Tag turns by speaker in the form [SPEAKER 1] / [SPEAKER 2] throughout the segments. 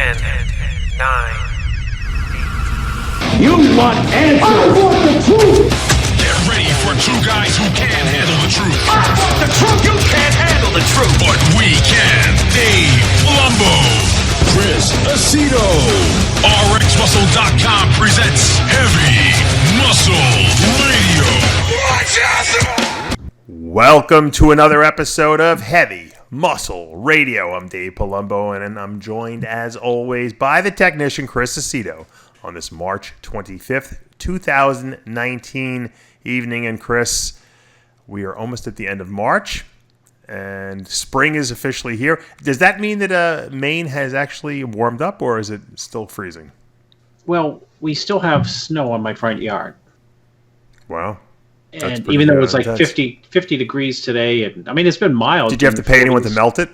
[SPEAKER 1] 10, 9.
[SPEAKER 2] You want answers? I want the truth!
[SPEAKER 3] Get ready for two guys who can't handle the truth.
[SPEAKER 1] I want the truth! You can't handle the truth!
[SPEAKER 3] But we can. Dave Palumbo, Chris Aceto. RxMuscle.com presents Heavy Muscle Radio. Watch out!
[SPEAKER 4] Welcome to another episode of Heavy Muscle Radio. I'm Dave Palumbo, and I'm joined, as always, by the technician, Chris Aceto, on this March 25th, 2019 evening. And Chris, we are almost at the end of March, and spring is officially here. Does that mean that Maine has actually warmed up, or is it still freezing?
[SPEAKER 5] Well, we still have snow on my front yard.
[SPEAKER 4] Wow.
[SPEAKER 5] And even though it's like 50 degrees today, and I mean, it's been mild.
[SPEAKER 4] Did you have to pay anyone to melt it?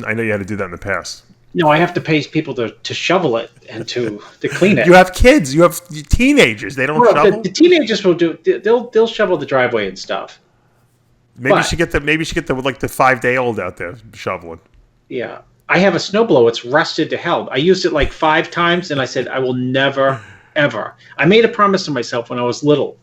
[SPEAKER 4] I know you had to do that in the past.
[SPEAKER 5] No, I have to pay people to shovel it and to clean it.
[SPEAKER 4] You have kids. You have teenagers. They don't shovel.
[SPEAKER 5] The teenagers will do. They'll shovel the driveway and stuff.
[SPEAKER 4] Maybe you should get the 5-day-old out there shoveling.
[SPEAKER 5] Yeah, I have a snowblower. It's rusted to hell. I used it like 5 times, and I said I will never, ever. I made a promise to myself when I was little.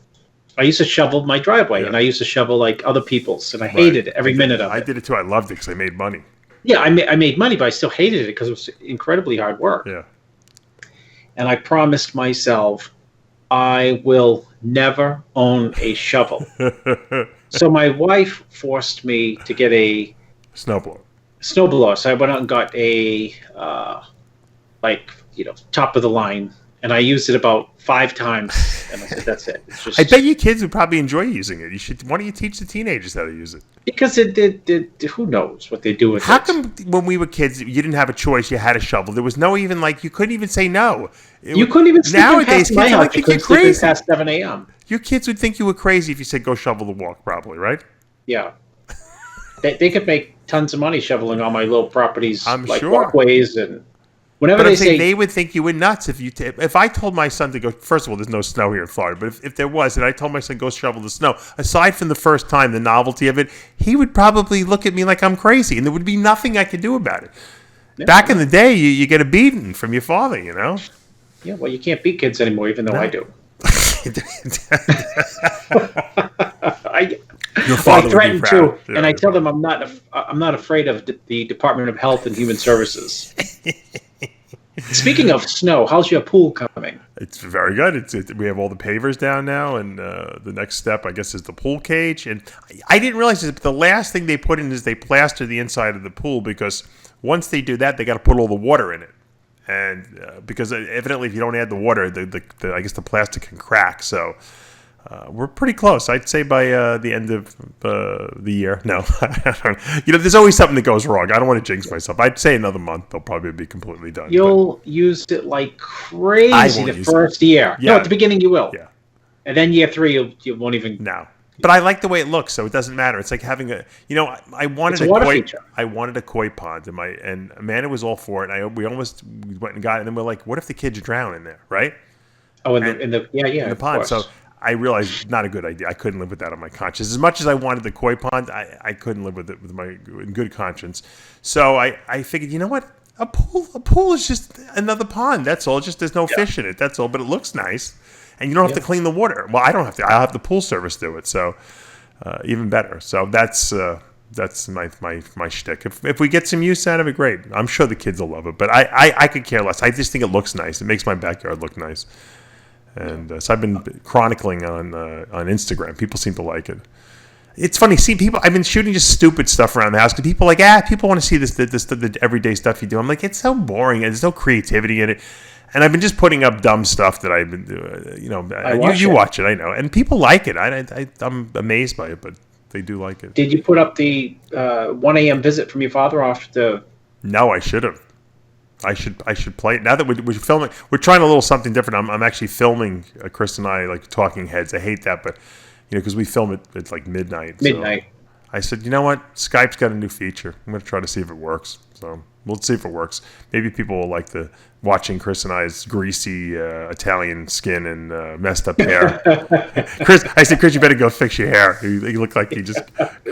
[SPEAKER 5] I used to shovel my driveway, and I used to shovel like other people's, and I hated every minute of it.
[SPEAKER 4] I did it too. I loved it because I made money.
[SPEAKER 5] Yeah, I made money, but I still hated it because it was incredibly hard work.
[SPEAKER 4] Yeah.
[SPEAKER 5] And I promised myself I will never own a shovel. So my wife forced me to get a snowblower. So I went out and got a top of the line, and I used it about 5 times, and I said, "That's it." It's just,
[SPEAKER 4] I bet you kids would probably enjoy using it. Why don't you teach the teenagers how to use it?
[SPEAKER 5] Because who knows what they do with it?
[SPEAKER 4] How come when we were kids, you didn't have a choice? You had a shovel. There was no even you couldn't even say no.
[SPEAKER 5] You couldn't even sleep
[SPEAKER 4] nowadays. Kids
[SPEAKER 5] I
[SPEAKER 4] think you're crazy.
[SPEAKER 5] Past 7 a.m.
[SPEAKER 4] Your kids would think you were crazy if you said go shovel the walk. Probably, right?
[SPEAKER 5] Yeah. They could make tons of money shoveling on my little properties,
[SPEAKER 4] sure.
[SPEAKER 5] Walkways and. Whenever
[SPEAKER 4] they would think you were nuts if I told my son to go. First of all, there's no snow here in Florida, but if there was, and I told my son go shovel the snow, aside from the first time, the novelty of it, he would probably look at me like I'm crazy, and there would be nothing I could do about it. Yeah. Back in the day, you get a beating from your father, you know.
[SPEAKER 5] Yeah, well, you can't beat kids anymore, even though I do.
[SPEAKER 4] Your father
[SPEAKER 5] I threaten to,
[SPEAKER 4] yeah,
[SPEAKER 5] and I tell them I'm not afraid of the Department of Health and Human Services. Speaking of snow, how's your pool coming?
[SPEAKER 4] It's very good. We have all the pavers down now, and the next step, I guess, is the pool cage. And I didn't realize this, but the last thing they put in is they plaster the inside of the pool, because once they do that, they got to put all the water in it. And because evidently, if you don't add the water, I guess the plastic can crack. So we're pretty close. I'd say by the end of the year. No, there's always something that goes wrong. I don't want to jinx myself. I'd say another month. They'll probably be completely done.
[SPEAKER 5] You'll use it like crazy the first year. Yeah. No, at the beginning you will.
[SPEAKER 4] Yeah. And
[SPEAKER 5] then year 3, you won't even.
[SPEAKER 4] No. But I like the way it looks, so it doesn't matter. It's like having I wanted
[SPEAKER 5] a water feature.
[SPEAKER 4] I wanted a koi pond, and Amanda was all for it. And we almost went and got it, and then we're like, what if the kids drown in there, right?
[SPEAKER 5] Oh, in the
[SPEAKER 4] pond. So I realized not a good idea. I couldn't live with that on my conscience. As much as I wanted the koi pond, I couldn't live with it with my good conscience. So I figured, you know what? A pool is just another pond. That's all. Just there's no fish in it. That's all. But it looks nice. And you don't have to clean the water. Well, I don't have to. I'll have the pool service do it. So even better. So that's my shtick. If we get some use out of it, great. I'm sure the kids will love it. But I could care less. I just think it looks nice. It makes my backyard look nice. And so I've been chronicling on Instagram. People seem to like it. It's funny. See, people. I've been shooting just stupid stuff around the house because people are like, people want to see the everyday stuff you do. I'm like, it's so boring and there's no creativity in it. And I've been just putting up dumb stuff that I've been doing. You watch it, I know, and people like it. I'm amazed by it, but they do like it.
[SPEAKER 5] Did you put up the 1 a.m. visit from your father off the?
[SPEAKER 4] No, I should have. I should play it now that we're filming. We're trying a little something different. I'm actually filming Chris and I like talking heads. I hate that, but because we film it at like midnight.
[SPEAKER 5] Midnight.
[SPEAKER 4] So I said, you know what? Skype's got a new feature. I'm going to try to see if it works. So we'll see if it works. Maybe people will like watching Chris and I's greasy Italian skin and messed up hair. I said, Chris, you better go fix your hair. You look like you just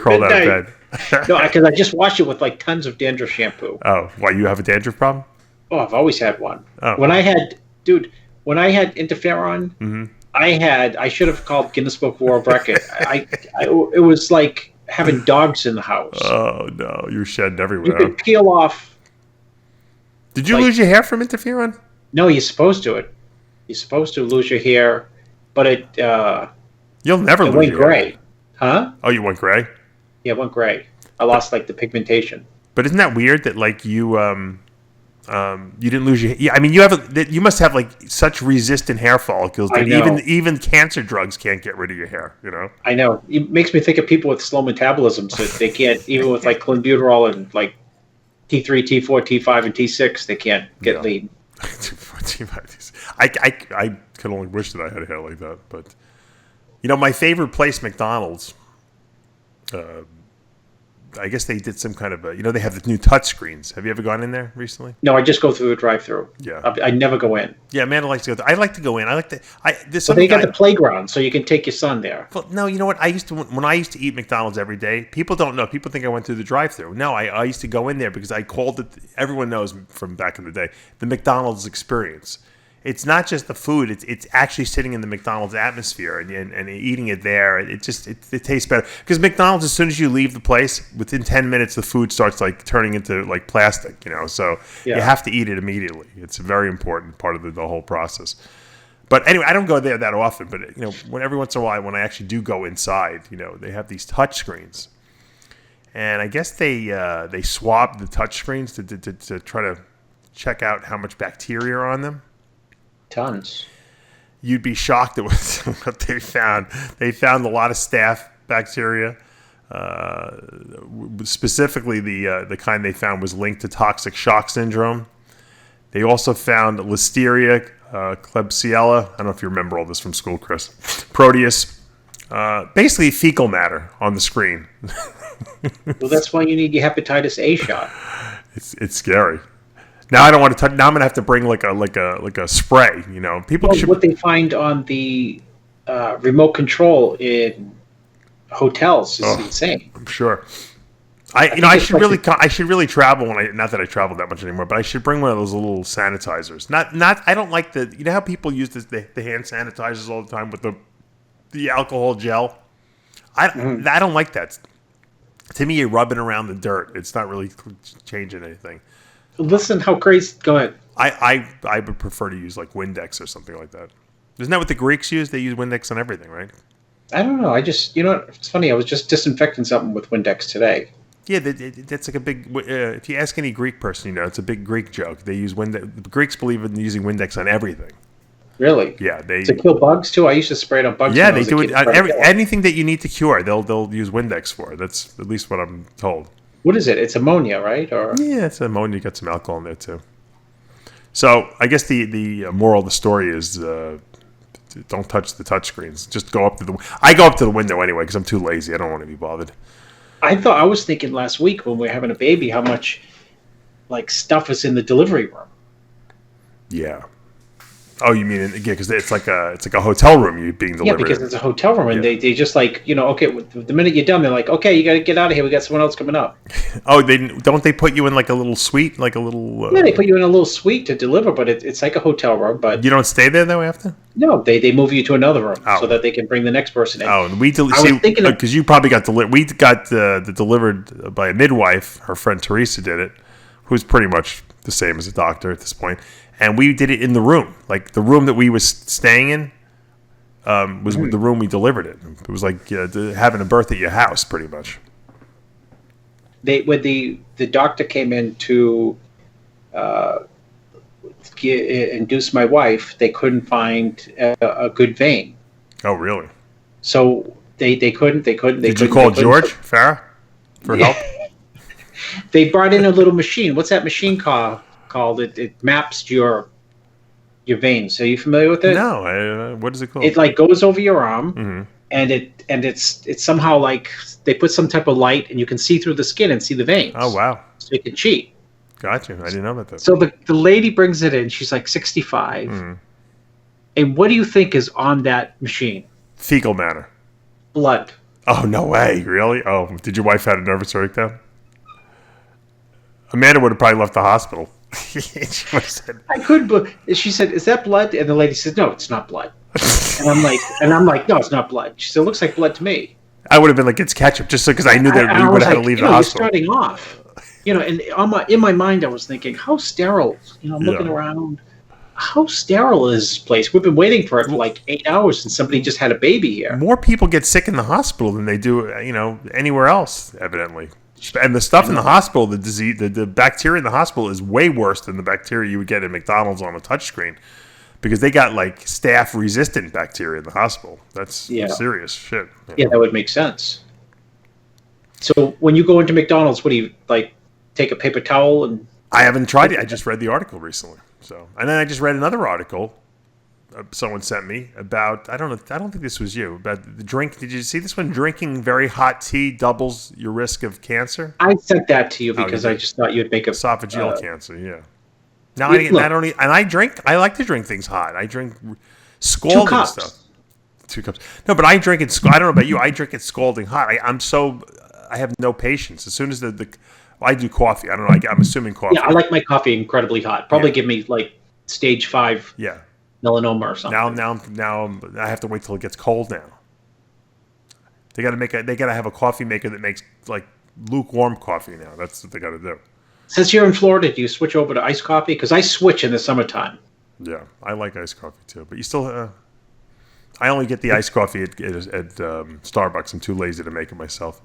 [SPEAKER 4] crawled out of bed.
[SPEAKER 5] No, because I just washed it with like tons of dandruff shampoo.
[SPEAKER 4] Oh, why, you have a dandruff problem?
[SPEAKER 5] Oh, I've always had one.
[SPEAKER 4] Oh.
[SPEAKER 5] When I had interferon, I should have called Guinness Book of World Record. It was like having dogs in the house.
[SPEAKER 4] Oh no, you were shedding everywhere.
[SPEAKER 5] You could peel off.
[SPEAKER 4] Did you lose your hair from interferon?
[SPEAKER 5] No, you're supposed to. You're supposed to lose your hair, but it.
[SPEAKER 4] You'll never
[SPEAKER 5] it
[SPEAKER 4] lose
[SPEAKER 5] went
[SPEAKER 4] your
[SPEAKER 5] gray,
[SPEAKER 4] hair.
[SPEAKER 5] huh?
[SPEAKER 4] Oh, you went gray?
[SPEAKER 5] Yeah, it went gray. I lost like the pigmentation.
[SPEAKER 4] But isn't that weird that like you didn't lose your? Yeah, I mean you must have like such resistant hair follicles that even cancer drugs can't get rid of your hair. You know.
[SPEAKER 5] I know. It makes me think of people with slow metabolisms that they can't even with like clenbuterol and like T3, T4, T5, and T6. They can't get lean.
[SPEAKER 4] I could only wish that I had hair like that, but my favorite place, McDonald's. I guess they did some kind of they have the new touch screens. Have you ever gone in there recently?
[SPEAKER 5] No, I just go through the drive-through.
[SPEAKER 4] Yeah,
[SPEAKER 5] I never go in.
[SPEAKER 4] Yeah, Amanda likes to go. I like to go in. I like to.
[SPEAKER 5] They got the playground, so you can take your son there.
[SPEAKER 4] Well, no, you know what? When I used to eat McDonald's every day, people don't know. People think I went through the drive-through. No, I used to go in there because I called it. Everyone knows from back in the day the McDonald's experience. It's not just the food; it's actually sitting in the McDonald's atmosphere and eating it there. It tastes better because McDonald's, as soon as you leave the place, within 10 minutes the food starts like turning into like plastic. So you have to eat it immediately. It's a very important part of the whole process. But anyway, I don't go there that often. But when every once in a while, when I actually do go inside, they have these touch screens, and I guess they swab the touch screens to try to check out how much bacteria are on them.
[SPEAKER 5] Tons.
[SPEAKER 4] You'd be shocked at what they found. They found a lot of staph bacteria. Specifically, the kind they found was linked to toxic shock syndrome. They also found Listeria, Klebsiella. I don't know if you remember all this from school, Chris. Proteus. Basically, fecal matter on the screen.
[SPEAKER 5] Well, that's why you need your hepatitis A shot.
[SPEAKER 4] It's scary. Now I don't want to touch. Now I'm gonna have to bring like a spray. People.
[SPEAKER 5] What they find on the remote control in hotels is insane.
[SPEAKER 4] I'm sure. I should really travel not that I travel that much anymore, but I should bring one of those little sanitizers. Not. I don't like how people use the hand sanitizers all the time with the alcohol gel. I don't like that. To me, you're rubbing around the dirt. It's not really changing anything.
[SPEAKER 5] Listen, how crazy. Go ahead.
[SPEAKER 4] I would prefer to use like Windex or something like that. Isn't that what the Greeks use? They use Windex on everything, right?
[SPEAKER 5] I don't know. It's funny. I was just disinfecting something with Windex today.
[SPEAKER 4] Yeah, that's like a big. If you ask any Greek person, it's a big Greek joke. They use Windex. The Greeks believe in using Windex on everything.
[SPEAKER 5] Really?
[SPEAKER 4] Yeah,
[SPEAKER 5] to kill bugs too. I used to spray it on bugs.
[SPEAKER 4] Yeah, they do it on anything that you need to cure. They'll use Windex for. That's at least what I'm told.
[SPEAKER 5] What is it? It's ammonia, right? Or
[SPEAKER 4] yeah, it's ammonia. You got some alcohol in there too. So I guess the moral of the story is don't touch the touch screens. Just go up to I go up to the window anyway because I'm too lazy. I don't want to be bothered.
[SPEAKER 5] I was thinking last week when we were having a baby how much like stuff is in the delivery room.
[SPEAKER 4] Yeah. Oh, you mean because it's like a hotel room you being delivered.
[SPEAKER 5] Yeah, because it's a hotel room and they just like okay, the minute you're done they're like, okay, you got to get out of here. We got someone else coming up.
[SPEAKER 4] Oh, they put you in like a little suite, like a little.
[SPEAKER 5] Yeah, they put you in a little suite to deliver, but it's like a hotel room. But
[SPEAKER 4] you don't stay there though after.
[SPEAKER 5] No, they move you to another room so that they can bring the next person in.
[SPEAKER 4] Oh, and because you probably got delivered. We got delivered by a midwife. Her friend Teresa did it, who's pretty much the same as a doctor at this point. And we did it in the room. Like, the room that we was staying in was the room we delivered it. It was like having a birth at your house, pretty much.
[SPEAKER 5] When the doctor came in to induce my wife, they couldn't find a good vein.
[SPEAKER 4] Oh, really?
[SPEAKER 5] So they couldn't. Did
[SPEAKER 4] you call George Farah for help?
[SPEAKER 5] They brought in a little machine. What's that machine called? It maps your veins. Are you familiar with it?
[SPEAKER 4] No. What is it called?
[SPEAKER 5] It like goes over your arm, and it's somehow like they put some type of light, and you can see through the skin and see the veins.
[SPEAKER 4] Oh wow!
[SPEAKER 5] So you can cheat.
[SPEAKER 4] Got you. I didn't know about that.
[SPEAKER 5] So the lady brings it in. She's like 65, and what do you think is on that machine?
[SPEAKER 4] Fecal matter.
[SPEAKER 5] Blood.
[SPEAKER 4] Oh no way! Really? Oh, did your wife have a nervous breakdown? Amanda would have probably left the hospital.
[SPEAKER 5] I couldn't believe. She said, "Is that blood?" And the lady said, "No, it's not blood." And I'm like, "No, it's not blood." She said, "It looks like blood to me."
[SPEAKER 4] I would have been like, "It's ketchup," just because I knew that we would have had to leave the hospital.
[SPEAKER 5] You're starting off, and in my mind, I was thinking, how sterile. I'm looking around. How sterile is this place? We've been waiting for it for like 8 hours, and somebody just had a baby here.
[SPEAKER 4] More people get sick in the hospital than they do, anywhere else, evidently. And the stuff in the hospital, the disease, the bacteria in the hospital is way worse than the bacteria you would get at McDonald's on a touchscreen, because they got like staph-resistant bacteria in the hospital. That's serious shit.
[SPEAKER 5] Yeah, that would make sense. So when you go into McDonald's, what do you like? Take a paper towel and?
[SPEAKER 4] I haven't tried it. I just read the article recently. So, and then I just read another article someone sent me about, I don't think this was you, about the drink. Did you see this one? Drinking very hot tea doubles your risk of cancer.
[SPEAKER 5] I sent that to you because I just thought you'd make a
[SPEAKER 4] esophageal cancer. Yeah. Now I like to drink things hot. I drink scalding stuff. 2 cups. No, but I drink it. I don't know about you. I drink it scalding hot. I have no patience. As soon as I do coffee. I don't know. I'm assuming coffee.
[SPEAKER 5] Yeah, I like my coffee incredibly hot. Probably give me like stage 5 melanoma or something.
[SPEAKER 4] Now I have to wait till it gets cold now. They got to have a coffee maker that makes like lukewarm coffee now. That's what they got to do.
[SPEAKER 5] Since you're in Florida, do you switch over to iced coffee? Because I switch in the summertime.
[SPEAKER 4] Yeah, I like iced coffee too. But you still, I only get the iced coffee at Starbucks. I'm too lazy to make it myself.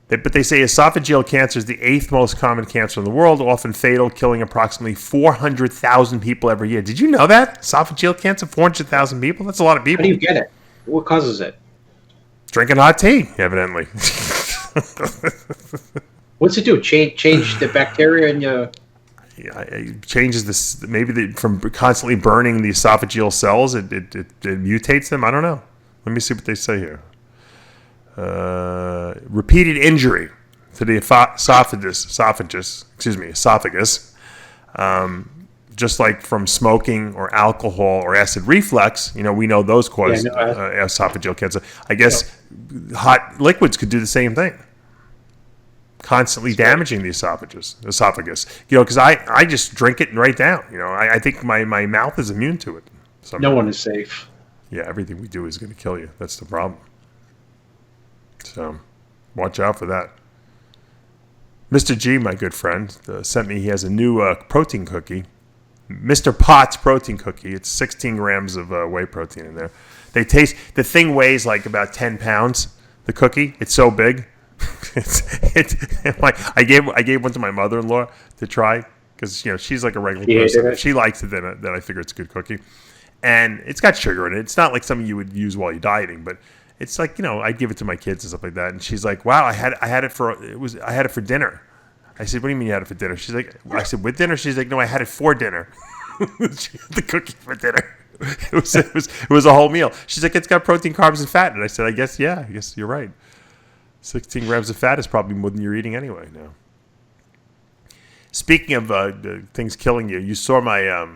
[SPEAKER 4] But they say esophageal cancer is the 8th most common cancer in the world, often fatal, killing approximately 400,000 people every year. Did you know that? Esophageal cancer, 400,000 people? That's a lot of people.
[SPEAKER 5] How do you get it? What causes it?
[SPEAKER 4] Drinking hot tea, evidently.
[SPEAKER 5] What's it do? Change the bacteria in your...
[SPEAKER 4] Yeah, it changes this. Maybe from constantly burning the esophageal cells, it mutates them. I don't know. Let me see what they say here. Repeated injury to the esophagus, just like from smoking or alcohol or acid reflux, we know those cause esophageal cancer. I guess hot liquids could do the same thing, constantly damaging the esophagus. Because I just drink it right down. I think my mouth is immune to it.
[SPEAKER 5] No one is safe.
[SPEAKER 4] Yeah, everything we do is going to kill you. That's the problem. So, watch out for that. Mr. G, my good friend, sent me. He has a new protein cookie, Mr. Potts protein cookie. It's 16 grams of whey protein in there. The thing weighs like about 10 pounds. The cookie, it's so big. I gave one to my mother-in-law to try because she's like a regular person. If she likes it, then I figure it's a good cookie. And it's got sugar in it. It's not like something you would use while you're dieting, but it's like, I'd give it to my kids and stuff like that. And she's like, "Wow, I had it for dinner." I said, "What do you mean you had it for dinner?" She's like, I said, "With dinner?" She's like, "No, I had it for dinner." She had the cookie for dinner. It was a whole meal. She's like, "It's got protein, carbs, and fat." And I said, I guess you're right. 16 grams of fat is probably more than you're eating anyway now. Speaking of things killing you, you saw my, I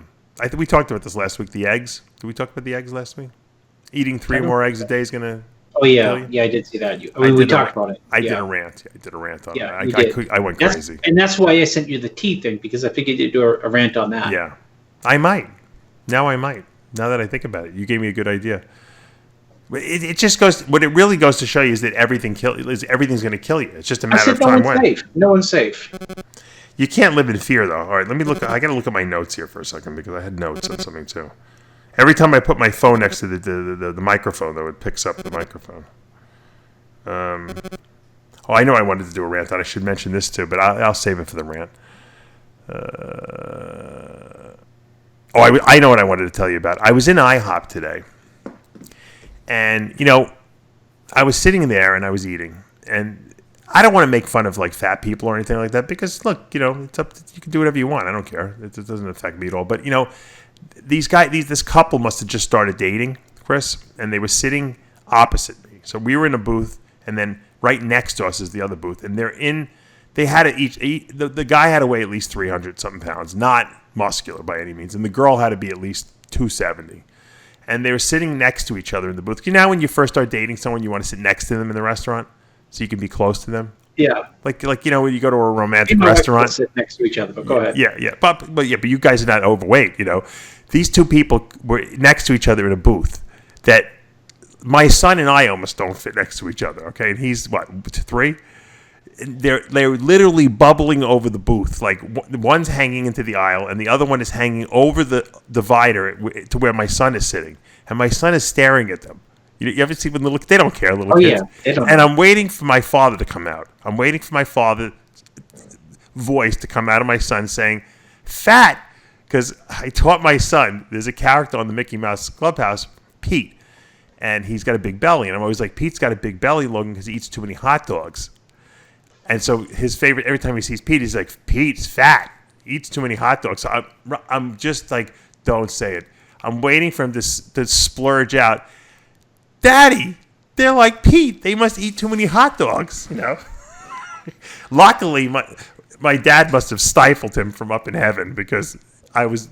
[SPEAKER 4] think we talked about this last week, the eggs. Did we talk about the eggs last week? Eating 3 more eggs a day is going to...
[SPEAKER 5] Oh, yeah. Yeah, I did see that. We talked about it.
[SPEAKER 4] I did a rant. I did a rant on that. I went crazy.
[SPEAKER 5] And that's why I sent you the tea thing, because I figured you'd do a rant on that.
[SPEAKER 4] Yeah. I might. Now that I think about it. You gave me a good idea. It just goes... What it really goes to show you is that everything's going to kill you. It's just a matter of time when.
[SPEAKER 5] No one's safe.
[SPEAKER 4] You can't live in fear, though. All right, let me look. I got to look at my notes here for a second because I had notes on something, too. Every time I put my phone next to the microphone, though, it picks up the microphone. I know I wanted to do a rant on. I should mention this, too, but I'll save it for the rant. I know what I wanted to tell you about. I was in IHOP today, and, I was sitting there and I was eating, and I don't want to make fun of like fat people or anything like that because look, it's up to, you can do whatever you want. I don't care. It doesn't affect me at all. But this couple must have just started dating, Chris, and they were sitting opposite me. So we were in a booth, and then right next to us is the other booth, and they had to each the guy had to weigh at least 300 something pounds, not muscular by any means, and the girl had to be at least 270. And they were sitting next to each other in the booth. When you first start dating someone, you want to sit next to them in the restaurant so you can be close to them.
[SPEAKER 5] Yeah.
[SPEAKER 4] Like when you go to a romantic
[SPEAKER 5] Me and my wife
[SPEAKER 4] restaurant.
[SPEAKER 5] sit next to each other, but go ahead.
[SPEAKER 4] Yeah. But you guys are not overweight, These two people were next to each other in a booth that my son and I almost don't fit next to each other, okay? And he's, 3? They're literally bubbling over the booth. Like, one's hanging into the aisle, and the other one is hanging over the divider to where my son is sitting. And my son is staring at them. You ever see when they don't care, little kids?
[SPEAKER 5] Yeah. They don't.
[SPEAKER 4] And I'm waiting for my father to come out. I'm waiting for my father's voice to come out of my son saying, fat. Because I taught my son, there's a character on the Mickey Mouse Clubhouse, Pete. And he's got a big belly. And I'm always like, Pete's got a big belly, Logan, because he eats too many hot dogs. And so his favorite, every time he sees Pete, he's like, Pete's fat. He eats too many hot dogs. So I'm just like, don't say it. I'm waiting for him to splurge out. Daddy, they're like Pete. They must eat too many hot dogs, Luckily, my dad must have stifled him from up in heaven because I was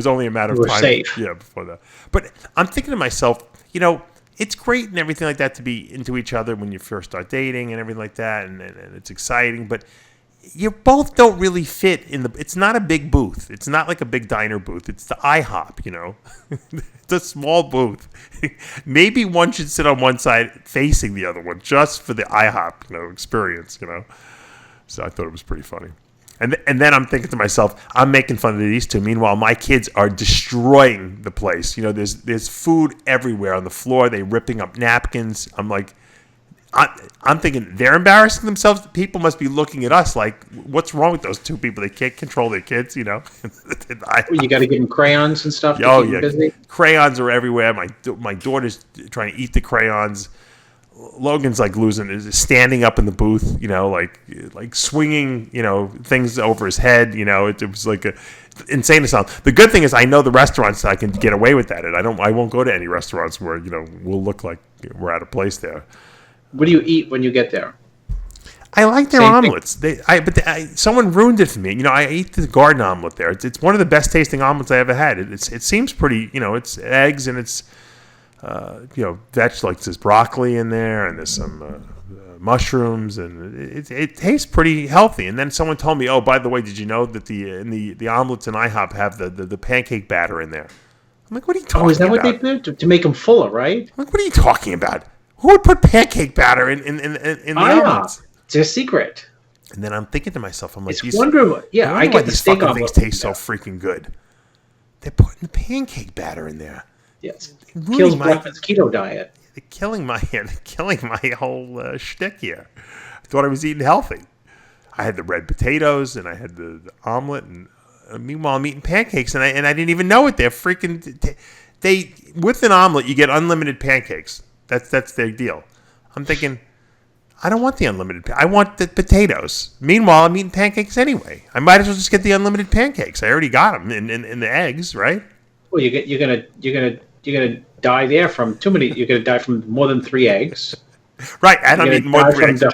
[SPEAKER 4] only a matter of time.
[SPEAKER 5] Safe.
[SPEAKER 4] Yeah, before that. But I'm thinking to myself, it's great and everything like that to be into each other when you first start dating and everything like that, and it's exciting. But you both don't really fit in it's not a big booth. It's not like a big diner booth. It's the IHOP, It's a small booth. Maybe one should sit on one side facing the other one just for the IHOP, experience, So I thought it was pretty funny. And then I'm thinking to myself, I'm making fun of these two. Meanwhile, my kids are destroying the place. There's food everywhere on the floor. They're ripping up napkins. I'm like, I'm thinking they're embarrassing themselves. People must be looking at us like, what's wrong with those two people? They can't control their kids, You got
[SPEAKER 5] to give them crayons and stuff.
[SPEAKER 4] Oh yeah, busy. Crayons are everywhere. My daughter's trying to eat the crayons. Logan's like is standing up in the booth, like swinging, things over his head. It was like a insane assault. The good thing is I know the restaurants I can get away with that. I won't go to any restaurants where we'll look like we're out of place there.
[SPEAKER 5] What do you eat when you get there?
[SPEAKER 4] I like their omelets. Someone ruined it for me. I eat the garden omelet there. It's one of the best tasting omelets I ever had. It seems pretty. It's eggs and it's. Like there's broccoli in there and there's some mushrooms and it tastes pretty healthy. And then someone told me, oh, by the way, did you know that the omelets in IHOP have the pancake batter in there? I'm like, what are you talking about?
[SPEAKER 5] Oh, is that what they do to make them fuller, right?
[SPEAKER 4] I'm like, what are you talking about? Who would put pancake batter in the omelets?
[SPEAKER 5] It's a secret.
[SPEAKER 4] And then I'm thinking to myself, I'm like,
[SPEAKER 5] I get the steak
[SPEAKER 4] fucking things taste so freaking good. They're putting the pancake batter in there.
[SPEAKER 5] Yes, kills breakfast keto diet.
[SPEAKER 4] They're killing my whole shtick here. I thought I was eating healthy. I had the red potatoes and I had the omelet, and meanwhile I'm eating pancakes, and I didn't even know it. They're freaking. They with an omelet you get unlimited pancakes. That's their deal. I'm thinking, I don't want the unlimited. I want the potatoes. Meanwhile, I'm eating pancakes anyway. I might as well just get the unlimited pancakes. I already got them in the eggs, right?
[SPEAKER 5] Well, you're gonna die there from too many. You're gonna die from more than 3 eggs.
[SPEAKER 4] Right, I don't need more than 3 eggs.
[SPEAKER 5] The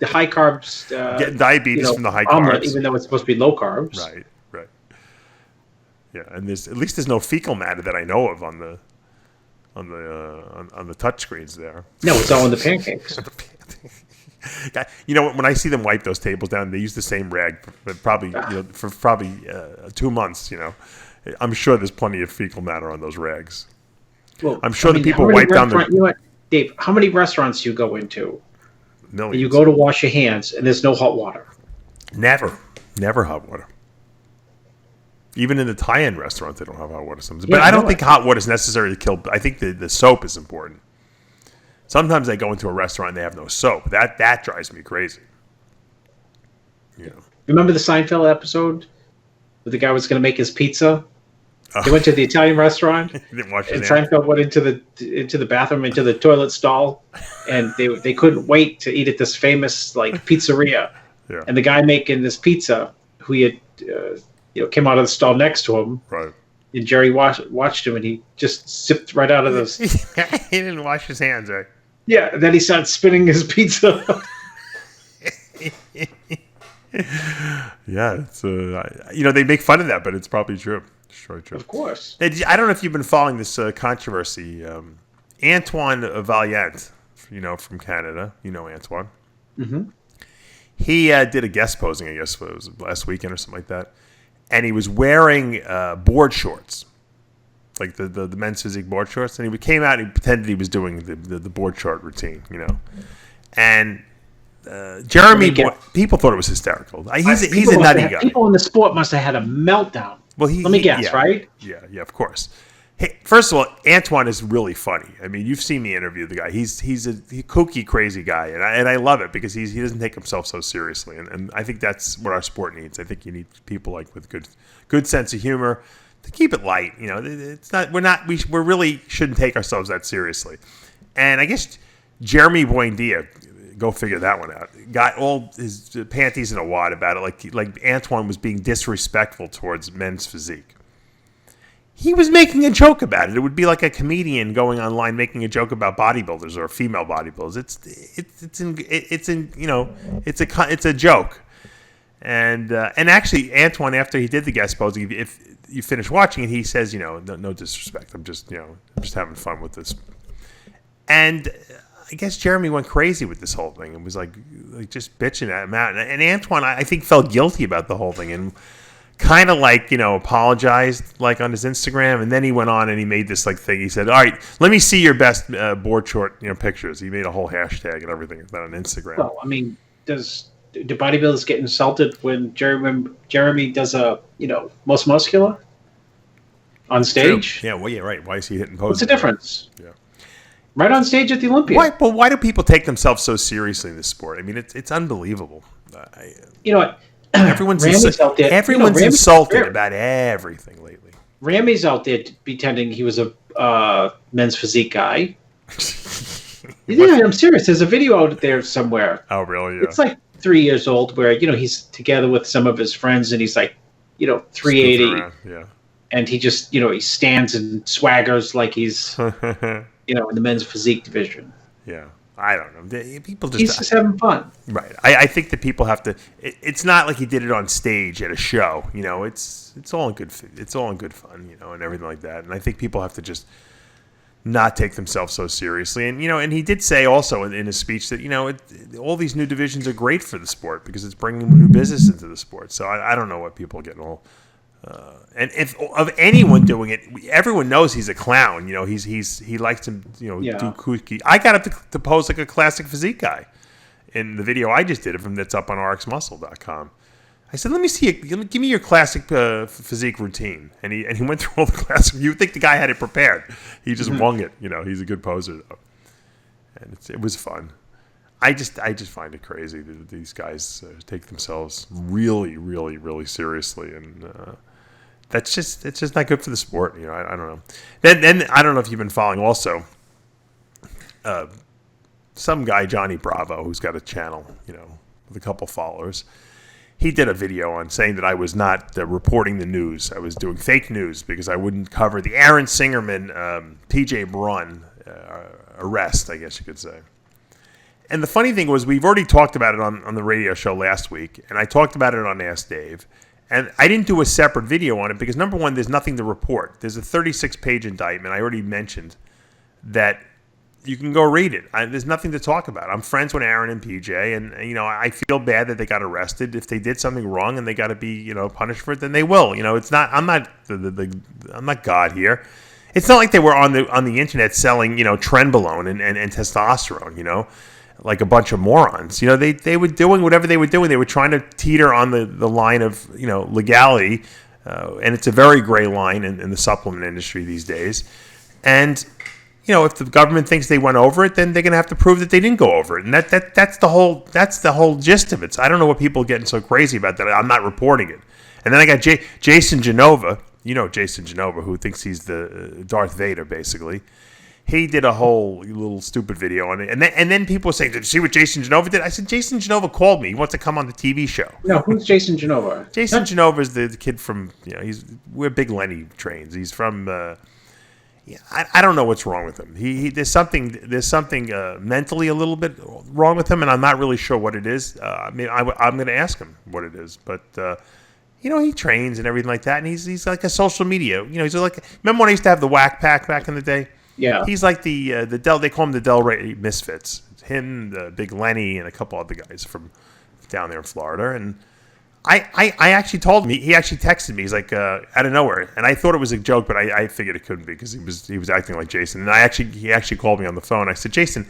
[SPEAKER 5] high carbs.
[SPEAKER 4] Getting diabetes from the high
[SPEAKER 5] omelet,
[SPEAKER 4] carbs,
[SPEAKER 5] even though it's supposed to be low carbs.
[SPEAKER 4] Right. Yeah, and at least there's no fecal matter that I know of on the touch screens there.
[SPEAKER 5] No, it's all in the pancakes.
[SPEAKER 4] When I see them wipe those tables down, they use the same rag, but probably for 2 months. I'm sure there's plenty of fecal matter on those rags.
[SPEAKER 5] Well,
[SPEAKER 4] I'm sure the people wipe down their.
[SPEAKER 5] You know what, Dave? How many restaurants you go into?
[SPEAKER 4] Millions.
[SPEAKER 5] You go to wash your hands, and there's no hot water.
[SPEAKER 4] Never hot water. Even in the Thai-end restaurants, they don't have hot water sometimes. But I don't think hot water is necessary to kill. I think the soap is important. Sometimes I go into a restaurant and they have no soap. That drives me crazy.
[SPEAKER 5] Remember the Seinfeld episode where the guy was going to make his pizza? He went to the Italian restaurant,
[SPEAKER 4] didn't wash
[SPEAKER 5] and
[SPEAKER 4] his hands.
[SPEAKER 5] Seinfeld went into the bathroom, into the toilet stall, and they couldn't wait to eat at this famous pizzeria.
[SPEAKER 4] Yeah.
[SPEAKER 5] And the guy making this pizza, who he had came out of the stall next to him.
[SPEAKER 4] Right.
[SPEAKER 5] And Jerry watched him, and he just sipped right out of this.
[SPEAKER 4] He didn't wash his hands, right?
[SPEAKER 5] Yeah. And then he started spinning his pizza.
[SPEAKER 4] Yeah, it's they make fun of that, but it's probably true. It's probably true.
[SPEAKER 5] Of course.
[SPEAKER 4] I don't know if you've been following this controversy. Antoine Valiant, from Canada. Antoine. He did a guest posing, I guess it was last weekend or something like that, and he was wearing board shorts, like the men's physique board shorts, and he came out and he pretended he was doing the board short routine, and Jeremy, people thought it was hysterical. He's a nutty guy.
[SPEAKER 5] People in the sport must have had a meltdown. Well, let me guess, right?
[SPEAKER 4] Yeah, of course. Hey, first of all, Antoine is really funny. I mean, you've seen me interview the guy. He's a kooky, crazy guy, and I love it because he doesn't take himself so seriously, and I think that's what our sport needs. I think you need people like with good sense of humor to keep it light. It's not we really shouldn't take ourselves that seriously. And I guess Jeremy Buendia, go figure that one out, got all his panties in a wad about it, like Antoine was being disrespectful towards men's physique. He was making a joke about it. It would be like a comedian going online making a joke about bodybuilders or female bodybuilders. It's a joke. And actually, Antoine, after he did the guest posing, if you finish watching it, he says, no disrespect. I'm just having fun with this. And I guess Jeremy went crazy with this whole thing and was like just bitching at him out. And Antoine, I think, felt guilty about the whole thing and kind of apologized on his Instagram, and then he went on and he made this thing. He said, "All right, let me see your best board short pictures." He made a whole hashtag and everything on Instagram.
[SPEAKER 5] Well, I mean, do bodybuilders get insulted when Jeremy does a most muscular on stage?
[SPEAKER 4] True. Yeah, well, yeah, right. Why is he hitting poses?
[SPEAKER 5] What's the difference?
[SPEAKER 4] Yeah,
[SPEAKER 5] right on stage at the Olympia.
[SPEAKER 4] Why do people take themselves so seriously in this sport? I mean, it's unbelievable.
[SPEAKER 5] You know what?
[SPEAKER 4] Everyone's out there. Everyone's insulted about everything lately.
[SPEAKER 5] Ramy's out there pretending he was a men's physique guy. Yeah, I'm serious. There's a video out there somewhere.
[SPEAKER 4] Oh, really? Yeah.
[SPEAKER 5] It's 3 years old where, he's together with some of his friends and he's 380.
[SPEAKER 4] Yeah.
[SPEAKER 5] And he just, he stands and swaggers like he's, in the men's physique division.
[SPEAKER 4] Yeah. I don't know. People
[SPEAKER 5] he's just having fun.
[SPEAKER 4] Right. I think that people have to. It's not like he did it on stage at a show. It's all in good. It's all in good fun. And everything like that. And I think people have to just not take themselves so seriously. And and he did say also in his speech that all these new divisions are great for the sport because it's bringing new business into the sport. So I don't know what people are getting all. And if of anyone doing it, everyone knows he's a clown. He likes to do Cooky. I got him to pose like a classic physique guy in the video I just did of him that's up on RxMuscle.com. I said, "Let me see it. Give me your classic physique routine." And he went through all the classic. You would think the guy had it prepared. He just wung it. He's a good poser though, and it was fun. I just find it crazy that these guys take themselves really, really, really seriously, and it's just not good for the sport. I don't know. Then I don't know if you've been following also. Some guy, Johnny Bravo, who's got a channel, with a couple followers. He did a video on saying that I was not reporting the news. I was doing fake news because I wouldn't cover the Aaron Singerman, PJ Brun arrest, I guess you could say. And the funny thing was, we've already talked about it on the radio show last week, and I talked about it on Ask Dave. And I didn't do a separate video on it because, number one, there's nothing to report. There's a 36-page indictment. I already mentioned that you can go read it. There's nothing to talk about. I'm friends with Aaron and PJ, and I feel bad that they got arrested. If they did something wrong and they got to be punished for it, then they will. It's not. I'm not I'm not God here. It's not like they were on the internet selling trenbolone and testosterone. Like a bunch of morons. They were doing whatever they were doing. They were trying to teeter on the line of, legality. And it's a very gray line in the supplement industry these days. And, if the government thinks they went over it, then they're going to have to prove that they didn't go over it. And that's the whole gist of it. So I don't know what people are getting so crazy about that. I'm not reporting it. And then I got Jason Genova. Jason Genova, who thinks he's the Darth Vader, basically. He did a whole little stupid video on it. And then people were saying, "Did you see what Jason Genova did?" I said, Jason Genova called me. He wants to come on the TV show.
[SPEAKER 5] No, who's Jason Genova?
[SPEAKER 4] Jason Genova is the kid from, we're big Lenny trains. He's from, I don't know what's wrong with him. There's something mentally a little bit wrong with him, and I'm not really sure what it is. I'm going to ask him what it is. But, he trains and everything like that, and he's like a social media. He's like, remember when I used to have the Whack Pack back in the day?
[SPEAKER 5] Yeah,
[SPEAKER 4] he's like the Del. They call him the Del Rey Misfits. him, the Big Lenny, and a couple other guys from down there in Florida. And I actually told him, he actually texted me. He's like, out of nowhere. And I thought it was a joke, but I figured it couldn't be because he was acting like Jason. And he actually called me on the phone. I said, Jason,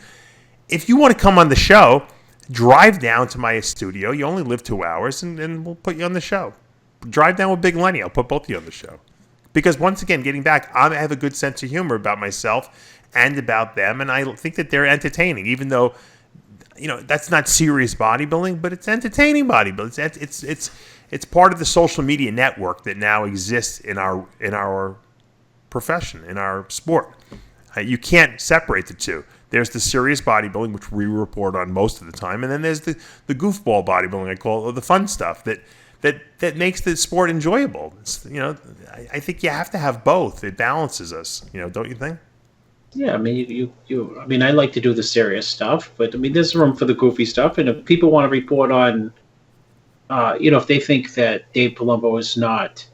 [SPEAKER 4] if you want to come on the show, drive down to my studio. You only live 2 hours, and we'll put you on the show. Drive down with Big Lenny. I'll put both of you on the show. Because once again, getting back, I have a good sense of humor about myself and about them, and I think that they're entertaining, even though, that's not serious bodybuilding, but it's entertaining bodybuilding. It's part of the social media network that now exists in our profession, in our sport. You can't separate the two. There's the serious bodybuilding, which we report on most of the time, and then there's the goofball bodybuilding, I call it, or the fun stuff that makes the sport enjoyable. I think you have to have both. It balances us, don't you think?
[SPEAKER 5] Yeah, I mean, I like to do the serious stuff, but I mean, there's room for the goofy stuff, and if people want to report on, if they think that Dave Palumbo is not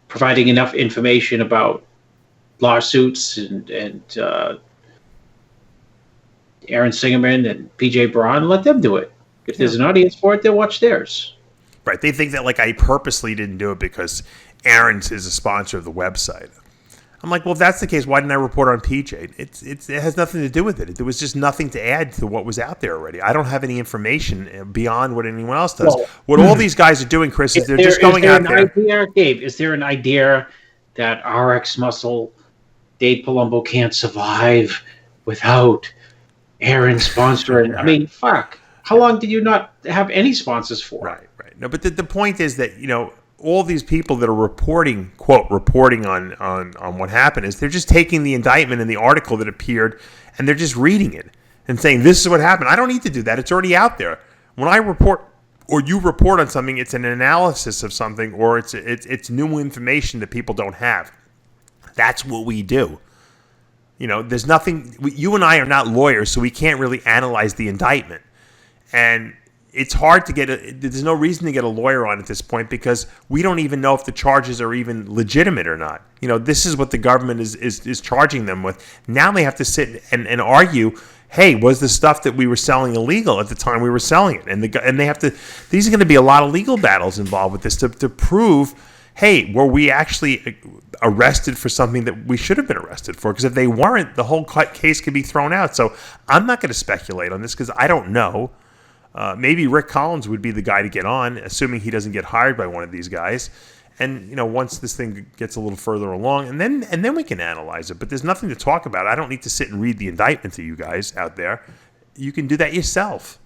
[SPEAKER 5] providing enough information about lawsuits and Aaron Singerman and PJ Braun, let them do it. If there's an audience for it, they'll watch theirs.
[SPEAKER 4] Right. They think that I purposely didn't do it because Aaron's is a sponsor of the website. I'm like, well, if that's the case, why didn't I report on PJ? It has nothing to do with it. There was just nothing to add to what was out there already. I don't have any information beyond what anyone else does.
[SPEAKER 5] Well,
[SPEAKER 4] what all these guys are doing, Chris, is they're just going out there.
[SPEAKER 5] Dave, is there an idea that RxMuscle, Dave Palumbo can't survive without Aaron sponsoring? I mean, fuck. How long did you not have any sponsors for?
[SPEAKER 4] Right. No, but the point is that, all these people that are reporting on what happened is they're just taking the indictment in the article that appeared and they're just reading it and saying, this is what happened. I don't need to do that. It's already out there. When I report or you report on something, it's an analysis of something or it's new information that people don't have. That's what we do. There's nothing, you and I are not lawyers, so we can't really analyze the indictment. And it's hard to there's no reason to get a lawyer on at this point because we don't even know if the charges are even legitimate or not. This is what the government is charging them with. Now they have to sit and argue, hey, was the stuff that we were selling illegal at the time we were selling it? And they have to, these are going to be a lot of legal battles involved with this to prove, hey, were we actually arrested for something that we should have been arrested for? Because if they weren't, the whole case could be thrown out. So I'm not going to speculate on this because I don't know. Maybe Rick Collins would be the guy to get on, assuming he doesn't get hired by one of these guys. And once this thing gets a little further along, and then we can analyze it. But there's nothing to talk about. I don't need to sit and read the indictment to you guys out there. You can do that yourself.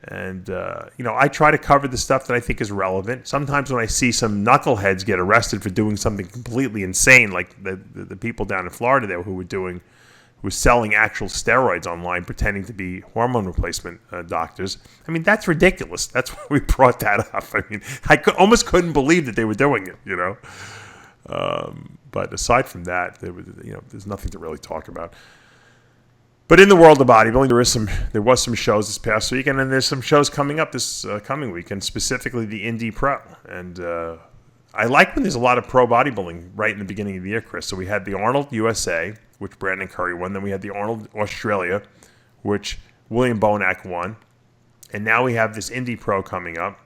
[SPEAKER 4] And I try to cover the stuff that I think is relevant. Sometimes when I see some knuckleheads get arrested for doing something completely insane, like the people down in Florida there who were selling actual steroids online, pretending to be hormone replacement doctors. I mean, that's ridiculous. That's why we brought that up. I mean, almost couldn't believe that they were doing it, But aside from that, there's nothing to really talk about. But in the world of bodybuilding, there was some shows this past weekend, and there's some shows coming up this coming weekend, specifically the Indy Pro. And I like when there's a lot of pro bodybuilding right in the beginning of the year, Chris. So we had the Arnold USA, which Brandon Curry won. Then we had the Arnold Australia, which William Bonac won. And now we have this Indy Pro coming up.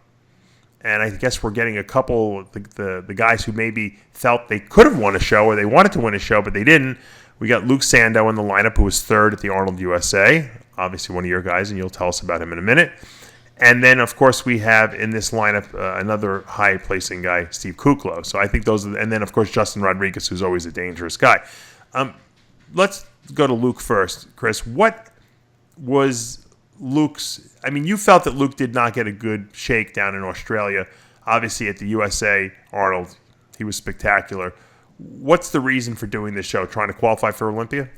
[SPEAKER 4] And I guess we're getting a couple, the guys who maybe felt they could have won a show or they wanted to win a show, but they didn't. We got Luke Sandoe in the lineup, who was third at the Arnold USA. Obviously one of your guys, and you'll tell us about him in a minute. And then, of course, we have in this lineup another high-placing guy, Steve Kuclo. So I think those are, and then, of course, Justin Rodriguez, who's always a dangerous guy. Let's go to Luke first, Chris. What was Luke's? I mean, you felt that Luke did not get a good shake down in Australia. Obviously, at the USA Arnold, he was spectacular. What's the reason for doing this show? Trying to qualify for Olympia?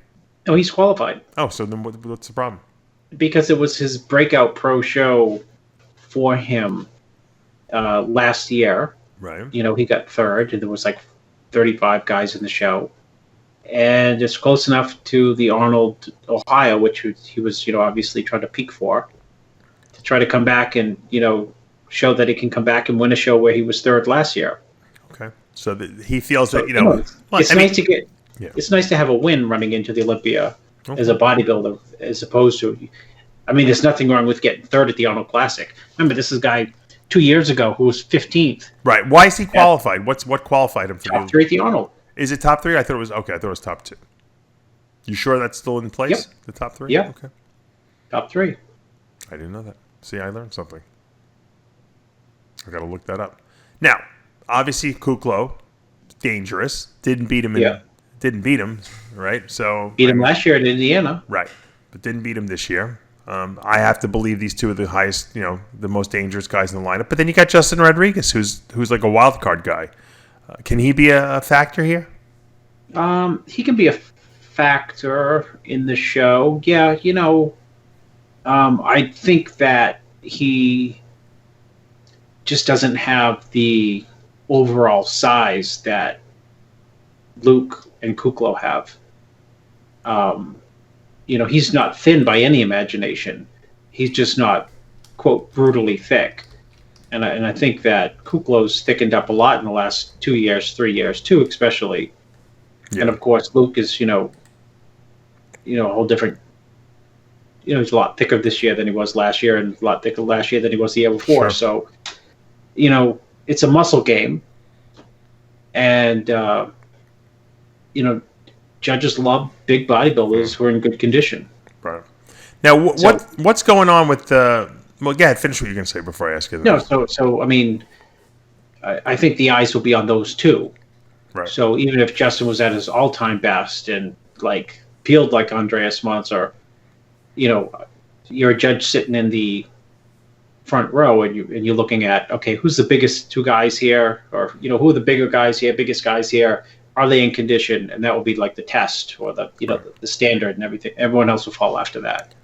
[SPEAKER 5] Oh, he's qualified.
[SPEAKER 4] Oh, so then what's the problem?
[SPEAKER 5] Because it was his breakout pro show for him last year.
[SPEAKER 4] Right.
[SPEAKER 5] He got third, and there was like 35 guys in the show. And it's close enough to the Arnold, Ohio, which he was, obviously trying to peak for, to try to come back and, show that he can come back and win a show where he was third last year.
[SPEAKER 4] Okay. So he feels that,
[SPEAKER 5] it's nice to get
[SPEAKER 4] Yeah.
[SPEAKER 5] It's nice to have a win running into the Olympia as a bodybuilder, as opposed to, I mean, there's nothing wrong with getting third at the Arnold Classic. Remember, this is a guy 2 years ago who was 15th.
[SPEAKER 4] Right. Why is he qualified? What qualified him for
[SPEAKER 5] Top 3 at the Arnold.
[SPEAKER 4] Is it top 3? I thought it was top 2. You sure that's still in place?
[SPEAKER 5] Yep.
[SPEAKER 4] The top 3?
[SPEAKER 5] Yeah.
[SPEAKER 4] Okay.
[SPEAKER 5] Top 3.
[SPEAKER 4] I didn't know that. See, I learned something. I got to look that up. Now, obviously, Kuclo, dangerous. Didn't beat him. Didn't beat him, right? So
[SPEAKER 5] beat him last year in Indiana.
[SPEAKER 4] Right, but didn't beat him this year. I have to believe these two are the highest, the most dangerous guys in the lineup. But then you got Justin Rodriguez, who's like a wild card guy. Can he be a factor here?
[SPEAKER 5] He can be a factor in the show. Yeah, I think that he just doesn't have the overall size that Luke and Kuclo have. He's not thin by any imagination. He's just not, quote, brutally thick. And I think that Kuclo's thickened up a lot in the last 2 years, 3 years, too, especially. Yeah. And, of course, Luke is, a whole different... he's a lot thicker this year than he was last year, and a lot thicker last year than he was the year before. Sure. So, it's a muscle game. And, judges love big bodybuilders who are in good condition.
[SPEAKER 4] Right. Now, what's going on with the... Well, go ahead, finish what you're going to say before I ask you.
[SPEAKER 5] No, so I mean, I think the eyes will be on those two.
[SPEAKER 4] Right.
[SPEAKER 5] So even if Justin was at his all-time best and, peeled like Andreas Monzer, you're a judge sitting in the front row and you're looking at, okay, who's the biggest two guys here? Or, who are the bigger guys here, biggest guys here? Are they in condition? And that will be like the test or the the standard and everything. Everyone else will fall after that.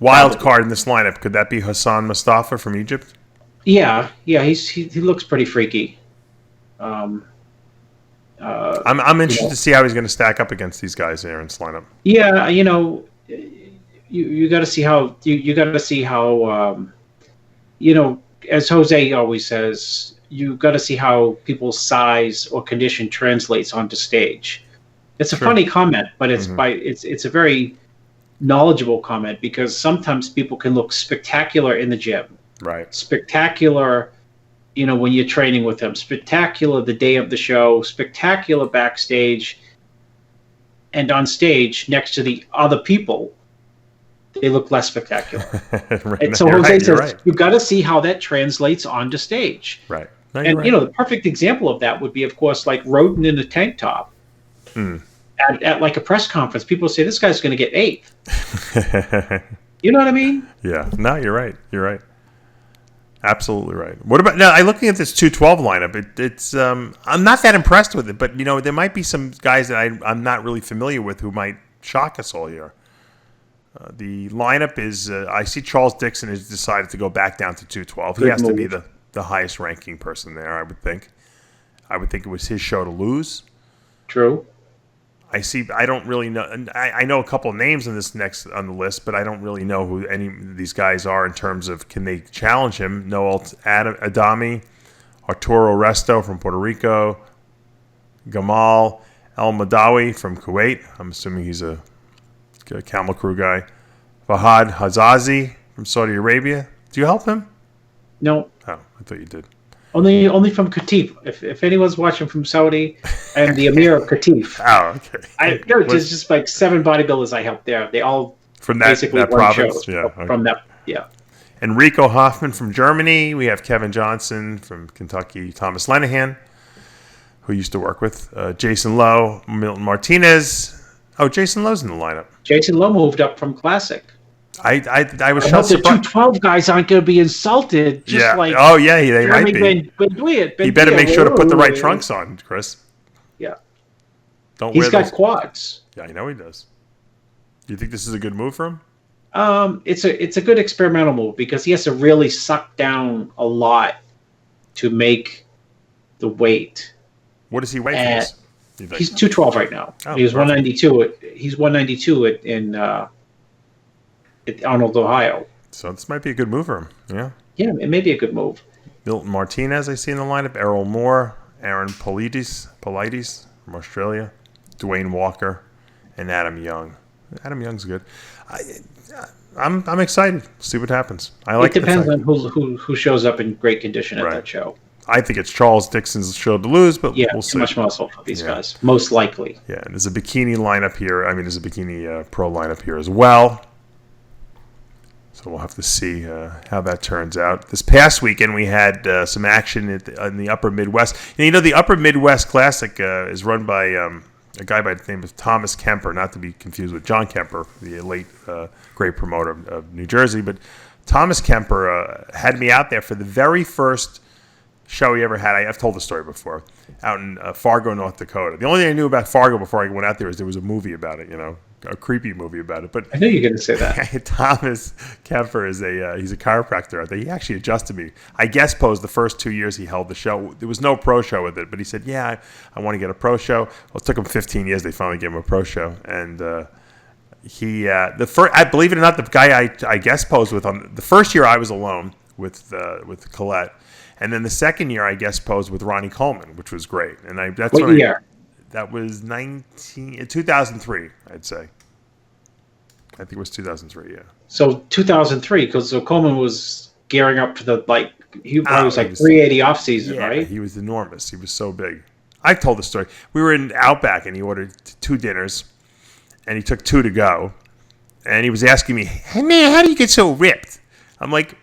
[SPEAKER 4] Wild card in this lineup, could that be Hassan Mustafa from Egypt?
[SPEAKER 5] Yeah, he looks pretty freaky.
[SPEAKER 4] I'm interested to see how he's going to stack up against these guys there in this lineup.
[SPEAKER 5] Yeah, you got to see how you got to see how as Jose always says, you got to see how people's size or condition translates onto stage. It's a funny comment, but it's it's a very knowledgeable comment, because sometimes people can look spectacular in the gym.
[SPEAKER 4] Right.
[SPEAKER 5] Spectacular, when you're training with them. Spectacular the day of the show. Spectacular backstage. And on stage, next to the other people, they look less spectacular.
[SPEAKER 4] Right.
[SPEAKER 5] And so Jose says, you've got to see how that translates onto stage.
[SPEAKER 4] Right.
[SPEAKER 5] No, and, the perfect example of that would be, of course, like Roden in a tank top. At like a press conference, people say, this guy's going to get 8th. You know what I mean?
[SPEAKER 4] Yeah. No, you're right. You're right. Absolutely right. What about now? I'm looking at this 212 lineup. It's I'm not that impressed with it, but there might be some guys that I'm not really familiar with who might shock us all here. The lineup is I see Charles Dixon has decided to go back down to 212. He has to be the highest ranking person there, I would think. I would think it was his show to lose.
[SPEAKER 5] True.
[SPEAKER 4] I don't really know. I know a couple of names on the list, but I don't really know who any of these guys are in terms of can they challenge him. Noel Adami, Arturo Resto from Puerto Rico, Gamal El Madawi from Kuwait. I'm assuming he's a Camel Crew guy. Fahad Hazazi from Saudi Arabia. Do you help him?
[SPEAKER 5] No.
[SPEAKER 4] Oh, I thought you did.
[SPEAKER 5] Only from Qatif. If anyone's watching from Saudi, I am the Emir of Qatif.
[SPEAKER 4] Oh, okay.
[SPEAKER 5] There's just like 7 bodybuilders I helped there. They all
[SPEAKER 4] from that province. Yeah, okay.
[SPEAKER 5] From that. Yeah.
[SPEAKER 4] Enrico Hoffman from Germany. We have Kevin Johnson from Kentucky. Thomas Lenahan, who used to work with Jason Lowe, Milton Martinez. Oh, Jason Lowe's in the lineup.
[SPEAKER 5] Jason Lowe moved up from Classic.
[SPEAKER 4] I was
[SPEAKER 5] surprised. The 212 guys aren't going to be insulted. Just like
[SPEAKER 4] they might be. You better make sure to put the right trunks on, Chris.
[SPEAKER 5] Yeah.
[SPEAKER 4] He's
[SPEAKER 5] got quads.
[SPEAKER 4] Yeah, I know he does. Do you think this is a good move for him?
[SPEAKER 5] It's a good experimental move, because he has to really suck down a lot to make the weight.
[SPEAKER 4] What does he weigh for this?
[SPEAKER 5] He's 212 right now.
[SPEAKER 4] Oh,
[SPEAKER 5] he was 192. He's 192 in Arnold, Ohio.
[SPEAKER 4] So this might be a good move for him. Yeah.
[SPEAKER 5] Yeah, it may be a good move.
[SPEAKER 4] Milton Martinez, I see in the lineup. Errol Moore, Aaron Polides from Australia. Dwayne Walker, and Adam Young. Adam Young's good. I'm excited. See what happens. I like.
[SPEAKER 5] It depends on who shows up in great condition at that show.
[SPEAKER 4] I think it's Charles Dixon's show to lose, but we'll see.
[SPEAKER 5] Too much muscle for these guys, most likely.
[SPEAKER 4] Yeah, and there's a bikini lineup here. There's a bikini pro lineup here as well. So we'll have to see how that turns out. This past weekend, we had some action in the Upper Midwest. And, the Upper Midwest Classic is run by a guy by the name of Thomas Kemper, not to be confused with John Kemper, the late great promoter of New Jersey. But Thomas Kemper had me out there for the very first show he ever had. I've told the story before, out in Fargo, North Dakota. The only thing I knew about Fargo before I went out there is there was a movie about it, a creepy movie about it. But
[SPEAKER 5] I knew you were going to say that.
[SPEAKER 4] Thomas Kemper is he's a chiropractor out there. He actually adjusted me. I guest posed the first 2 years he held the show. There was no pro show with it, but he said, I want to get a pro show. Well, it took him 15 years. They finally gave him a pro show. And I believe it or not, the guy I guest posed with on the first year I was alone with Colette. And then the second year, I guest posed with Ronnie Coleman, which was great. And that's
[SPEAKER 5] what year?
[SPEAKER 4] That was 2003, I'd say. I think it was 2003, yeah.
[SPEAKER 5] So 2003, because Coleman was gearing up for he was 380 off season, right?
[SPEAKER 4] He was enormous. He was so big. I told the story. We were in Outback, and he ordered 2 dinners, and he took 2 to go. And he was asking me, hey, man, how do you get so ripped? I'm like,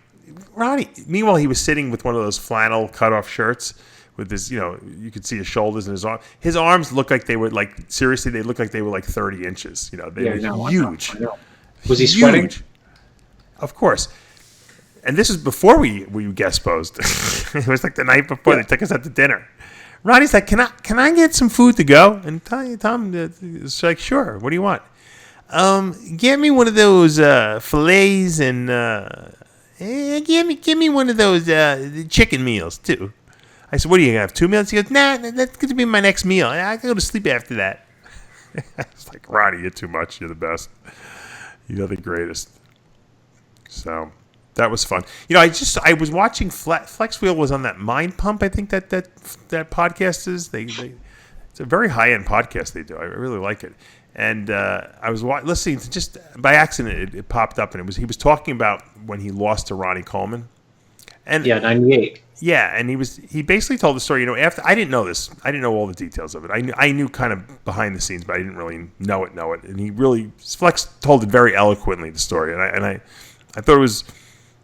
[SPEAKER 4] Ronnie. Meanwhile, he was sitting with one of those flannel cutoff shirts with his, you could see his shoulders and his arms. His arms looked like they were seriously, they looked like they were 30 inches. They were huge.
[SPEAKER 5] I know. Was he sweating?
[SPEAKER 4] Huge. Of course. And this is before we guest posed. It was the night before they took us out to dinner. Ronnie's like, can I get some food to go? And Tom is like, sure. What do you want? Get me one of those fillets and give me one of those chicken meals too. I said, what are you gonna have, 2 meals? He goes, nah, that's gonna be my next meal. I go to sleep after that. I was like, Ronnie, you're too much. You're the best. You're the greatest. So that was fun. I was watching Flex Wheel was on that Mind Pump. I think that podcast is. It's a very high end podcast they do. I really like it. And I was listening to, just by accident, it popped up, and he was talking about when he lost to Ronnie Coleman. And
[SPEAKER 5] 98.
[SPEAKER 4] Yeah, and he basically told the story. After I didn't know this, I didn't know all the details of it. I knew kind of behind the scenes, but I didn't really know it. And Flex told it very eloquently, the story, and I thought it was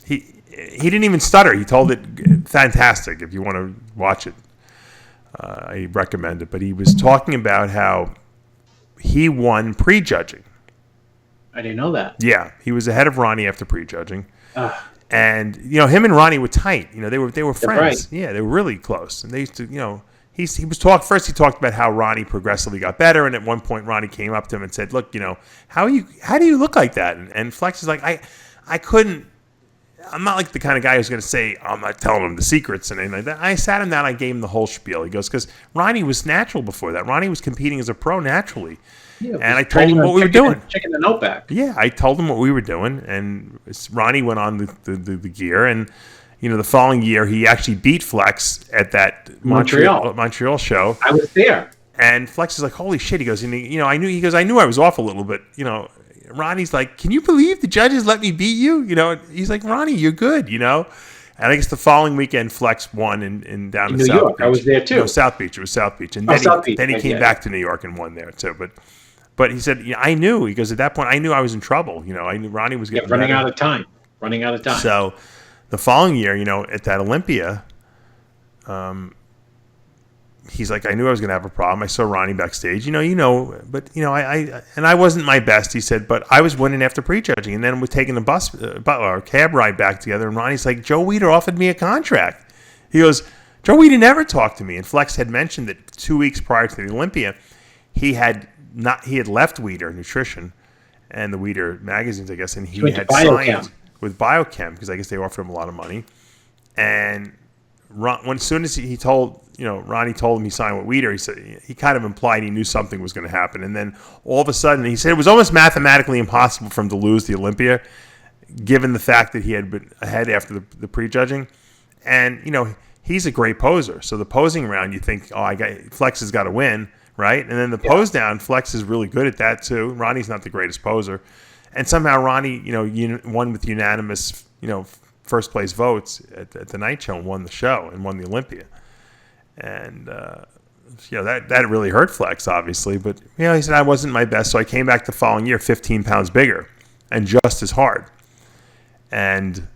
[SPEAKER 4] he didn't even stutter. He told it fantastic. If you want to watch it, I recommend it. But he was talking about how he won prejudging.
[SPEAKER 5] I didn't know that. Yeah,
[SPEAKER 4] he was ahead of Ronnie after prejudging. And him and Ronnie were tight. They were friends.
[SPEAKER 5] Right.
[SPEAKER 4] Yeah, they were really close. And they used to, he talked about how Ronnie progressively got better, and at one point Ronnie came up to him and said, "Look, how do you look like that?" And Flex is like, I couldn't. I'm not like the kind of guy who's going to say, I'm not telling him the secrets and anything like that. I sat him down. I gave him the whole spiel. He goes, because Ronnie was natural before that. Ronnie was competing as a pro naturally.
[SPEAKER 5] Yeah,
[SPEAKER 4] and I told him what we were doing.
[SPEAKER 5] Checking the note back.
[SPEAKER 4] Yeah, I told him what we were doing. And Ronnie went on the gear. And, the following year, he actually beat Flex at that Montreal show.
[SPEAKER 5] I was there.
[SPEAKER 4] And Flex is like, holy shit. He goes, I knew I was off a little bit, Ronnie's like, can you believe the judges let me beat you? He's like, Ronnie, you're good, And I guess the following weekend, Flex won in down in
[SPEAKER 5] New
[SPEAKER 4] South
[SPEAKER 5] York.
[SPEAKER 4] Beach.
[SPEAKER 5] I was there too.
[SPEAKER 4] No, South Beach. It was South Beach. And then he came back to New York and won there too. But he said, I knew. He goes, at that point, I knew I was in trouble. I knew Ronnie was getting
[SPEAKER 5] running
[SPEAKER 4] better.
[SPEAKER 5] Running out of time.
[SPEAKER 4] So the following year, at that Olympia, he's like, I knew I was going to have a problem. I saw Ronnie backstage, I wasn't my best, he said, but I was winning after prejudging. And then we're taking a cab ride back together. And Ronnie's like, Joe Weider offered me a contract. He goes, Joe Weider never talked to me. And Flex had mentioned that 2 weeks prior to the Olympia, he had left Weider Nutrition and the Weider magazines, I guess, and he had signed with Biochem because I guess they offered him a lot of money. And as soon as he told, Ronnie told him he signed with Weider, he said he kind of implied he knew something was going to happen. And then all of a sudden, he said it was almost mathematically impossible for him to lose the Olympia, given the fact that he had been ahead after the prejudging. And, he's a great poser. So the posing round, you think, Flex has got to win. right? And then the pose down, Flex is really good at that too. Ronnie's not the greatest poser. And somehow Ronnie, won with unanimous, first place votes at the night show and won the show and won the Olympia. And, that really hurt Flex, obviously. But, he said, I wasn't my best. So I came back the following year 15 pounds bigger and just as hard. And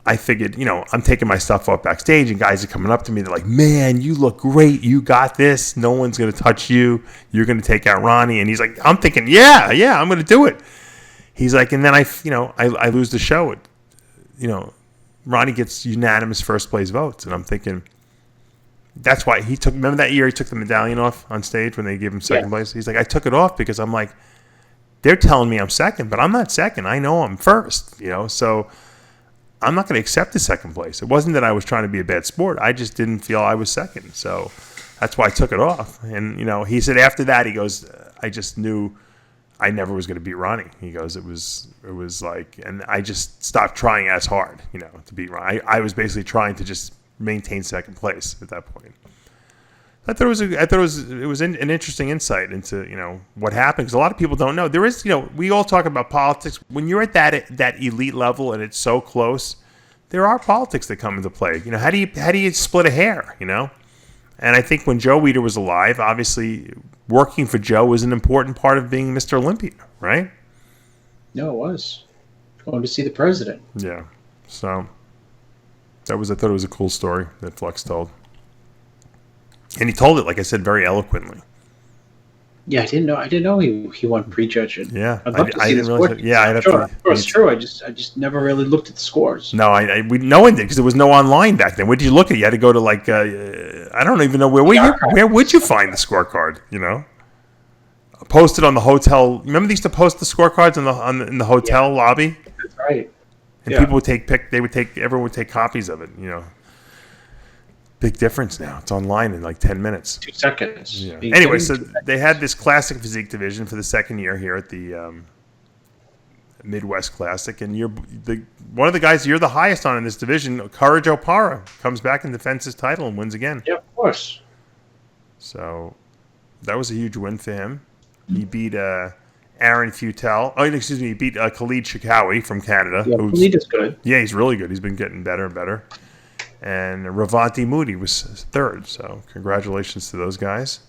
[SPEAKER 4] I figured, I'm taking my stuff off backstage and guys are coming up to me. They're like, man, you look great. You got this. No one's going to touch you. You're going to take out Ronnie. And he's like, I'm thinking, yeah, I'm going to do it. He's like, and then I lose the show. Ronnie gets unanimous first place votes. And I'm thinking, that's why remember that year he took the medallion off on stage when they gave him second place? He's like, I took it off because I'm like, they're telling me I'm second, but I'm not second. I know I'm first, so I'm not going to accept the second place. It wasn't that I was trying to be a bad sport. I just didn't feel I was second. So that's why I took it off. And, he said after that, he goes, I just knew I never was going to beat Ronnie. He goes, it was like, and I just stopped trying as hard, to beat Ronnie. I was basically trying to just maintain second place at that point. I thought it was an interesting insight into, what happened. Because a lot of people don't know. There is, we all talk about politics. When you're at that elite level and it's so close, there are politics that come into play. How do you split a hair, And I think when Joe Weider was alive, obviously working for Joe was an important part of being Mr. Olympia, right?
[SPEAKER 5] No, it was. Going to see the president.
[SPEAKER 4] Yeah. So I thought it was a cool story that Flex told. And he told it, like I said, very eloquently.
[SPEAKER 5] Yeah, I didn't know he won prejudging.
[SPEAKER 4] Yeah,
[SPEAKER 5] I'd love to see
[SPEAKER 4] didn't
[SPEAKER 5] the
[SPEAKER 4] realize
[SPEAKER 5] score.
[SPEAKER 4] that. Yeah, I'd have
[SPEAKER 5] sure,
[SPEAKER 4] to.
[SPEAKER 5] of course, true. I just never really looked at the scores.
[SPEAKER 4] No, no one did because there was no online back then. Where did you look at? You had to go to I don't even know where would you find the scorecard? Posted on the hotel. Remember they used to post the scorecards in the hotel lobby.
[SPEAKER 5] That's right.
[SPEAKER 4] And people would everyone would take copies of it. Big difference now. It's online in like 10 minutes.
[SPEAKER 5] 2 seconds.
[SPEAKER 4] Yeah. Anyway, so they had this classic physique division for the second year here at the Midwest Classic, and one of the guys you're the highest on in this division, Courage Opara, comes back and defends his title and wins again.
[SPEAKER 5] Yeah, of course.
[SPEAKER 4] So that was a huge win for him. He beat Aaron Futel. Oh, excuse me. He beat Khalid Shikawi from Canada.
[SPEAKER 5] Yeah, Khalid is good.
[SPEAKER 4] Yeah, he's really good. He's been getting better and better. And Ravanti Moody was third. So congratulations to those guys.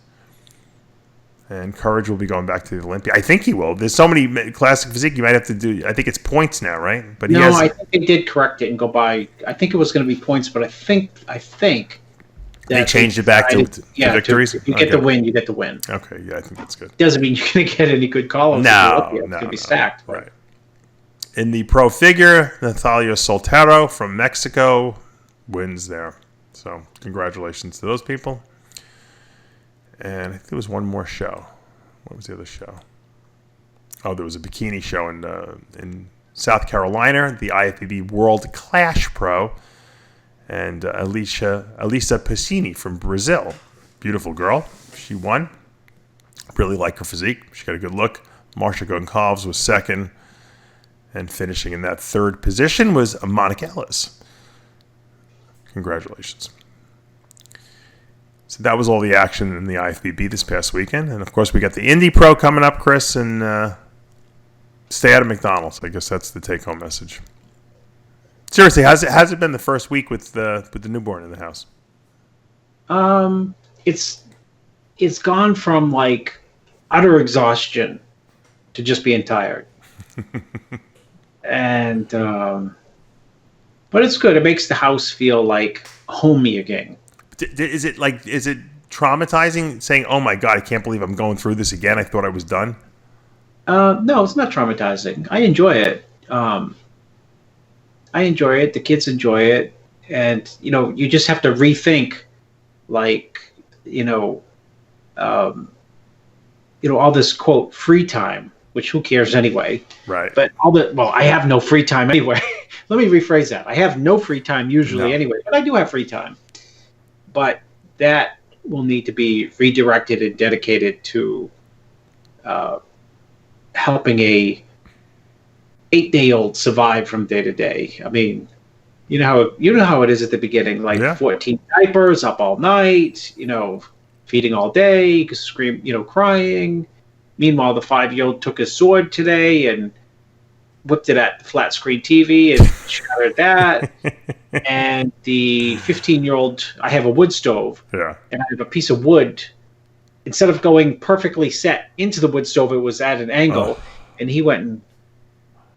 [SPEAKER 4] And Courage will be going back to the Olympia. I think he will. There's so many classic physique you might have to do. I think it's points now, right? But
[SPEAKER 5] I think they did correct it and go by. I think it was going to be points, but I think
[SPEAKER 4] they changed it back to victories.
[SPEAKER 5] If you get the win, you get the win.
[SPEAKER 4] Okay, yeah, I think that's good.
[SPEAKER 5] Doesn't mean you're going to get any good call-ups.
[SPEAKER 4] No,
[SPEAKER 5] it's going to be stacked. But.
[SPEAKER 4] Right. In the pro figure, Natalia Soltero from Mexico wins there. So congratulations to those people. And I think there was one more show. What was the other show? Oh, there was a bikini show in South Carolina, the IFBB World Clash Pro. And Elisa Piscini from Brazil. Beautiful girl. She won. Really like her physique. She got a good look. Marsha Goncalves was second. And finishing in that third position was Monica Ellis. Congratulations. So that was all the action in the IFBB this past weekend. And, of course, we got the Indy Pro coming up, Chris. And stay out of McDonald's. I guess that's the take-home message. Seriously, has it been the first week with the newborn in the house?
[SPEAKER 5] It's gone from like utter exhaustion to just being tired, and but it's good. It makes the house feel like homey again.
[SPEAKER 4] Is it traumatizing? Saying, "Oh my God, I can't believe I'm going through this again. I thought I was done."
[SPEAKER 5] No, it's not traumatizing. I enjoy it. I enjoy it. The kids enjoy it. And, you just have to rethink, all this, quote, free time, which who cares anyway.
[SPEAKER 4] Right.
[SPEAKER 5] But I have no free time anyway. Let me rephrase that. I have no free time usually anyway, but I do have free time. But that will need to be redirected and dedicated to helping a 8-day-old survive from day to day. I mean, you know how it is at the beginning, 14 diapers, up all night, feeding all day, crying. Meanwhile, the 5-year-old took his sword today and whipped it at the flat screen TV and shattered that. And the 15-year-old, I have a wood stove, and I have a piece of wood. Instead of going perfectly set into the wood stove, it was at an angle, and he went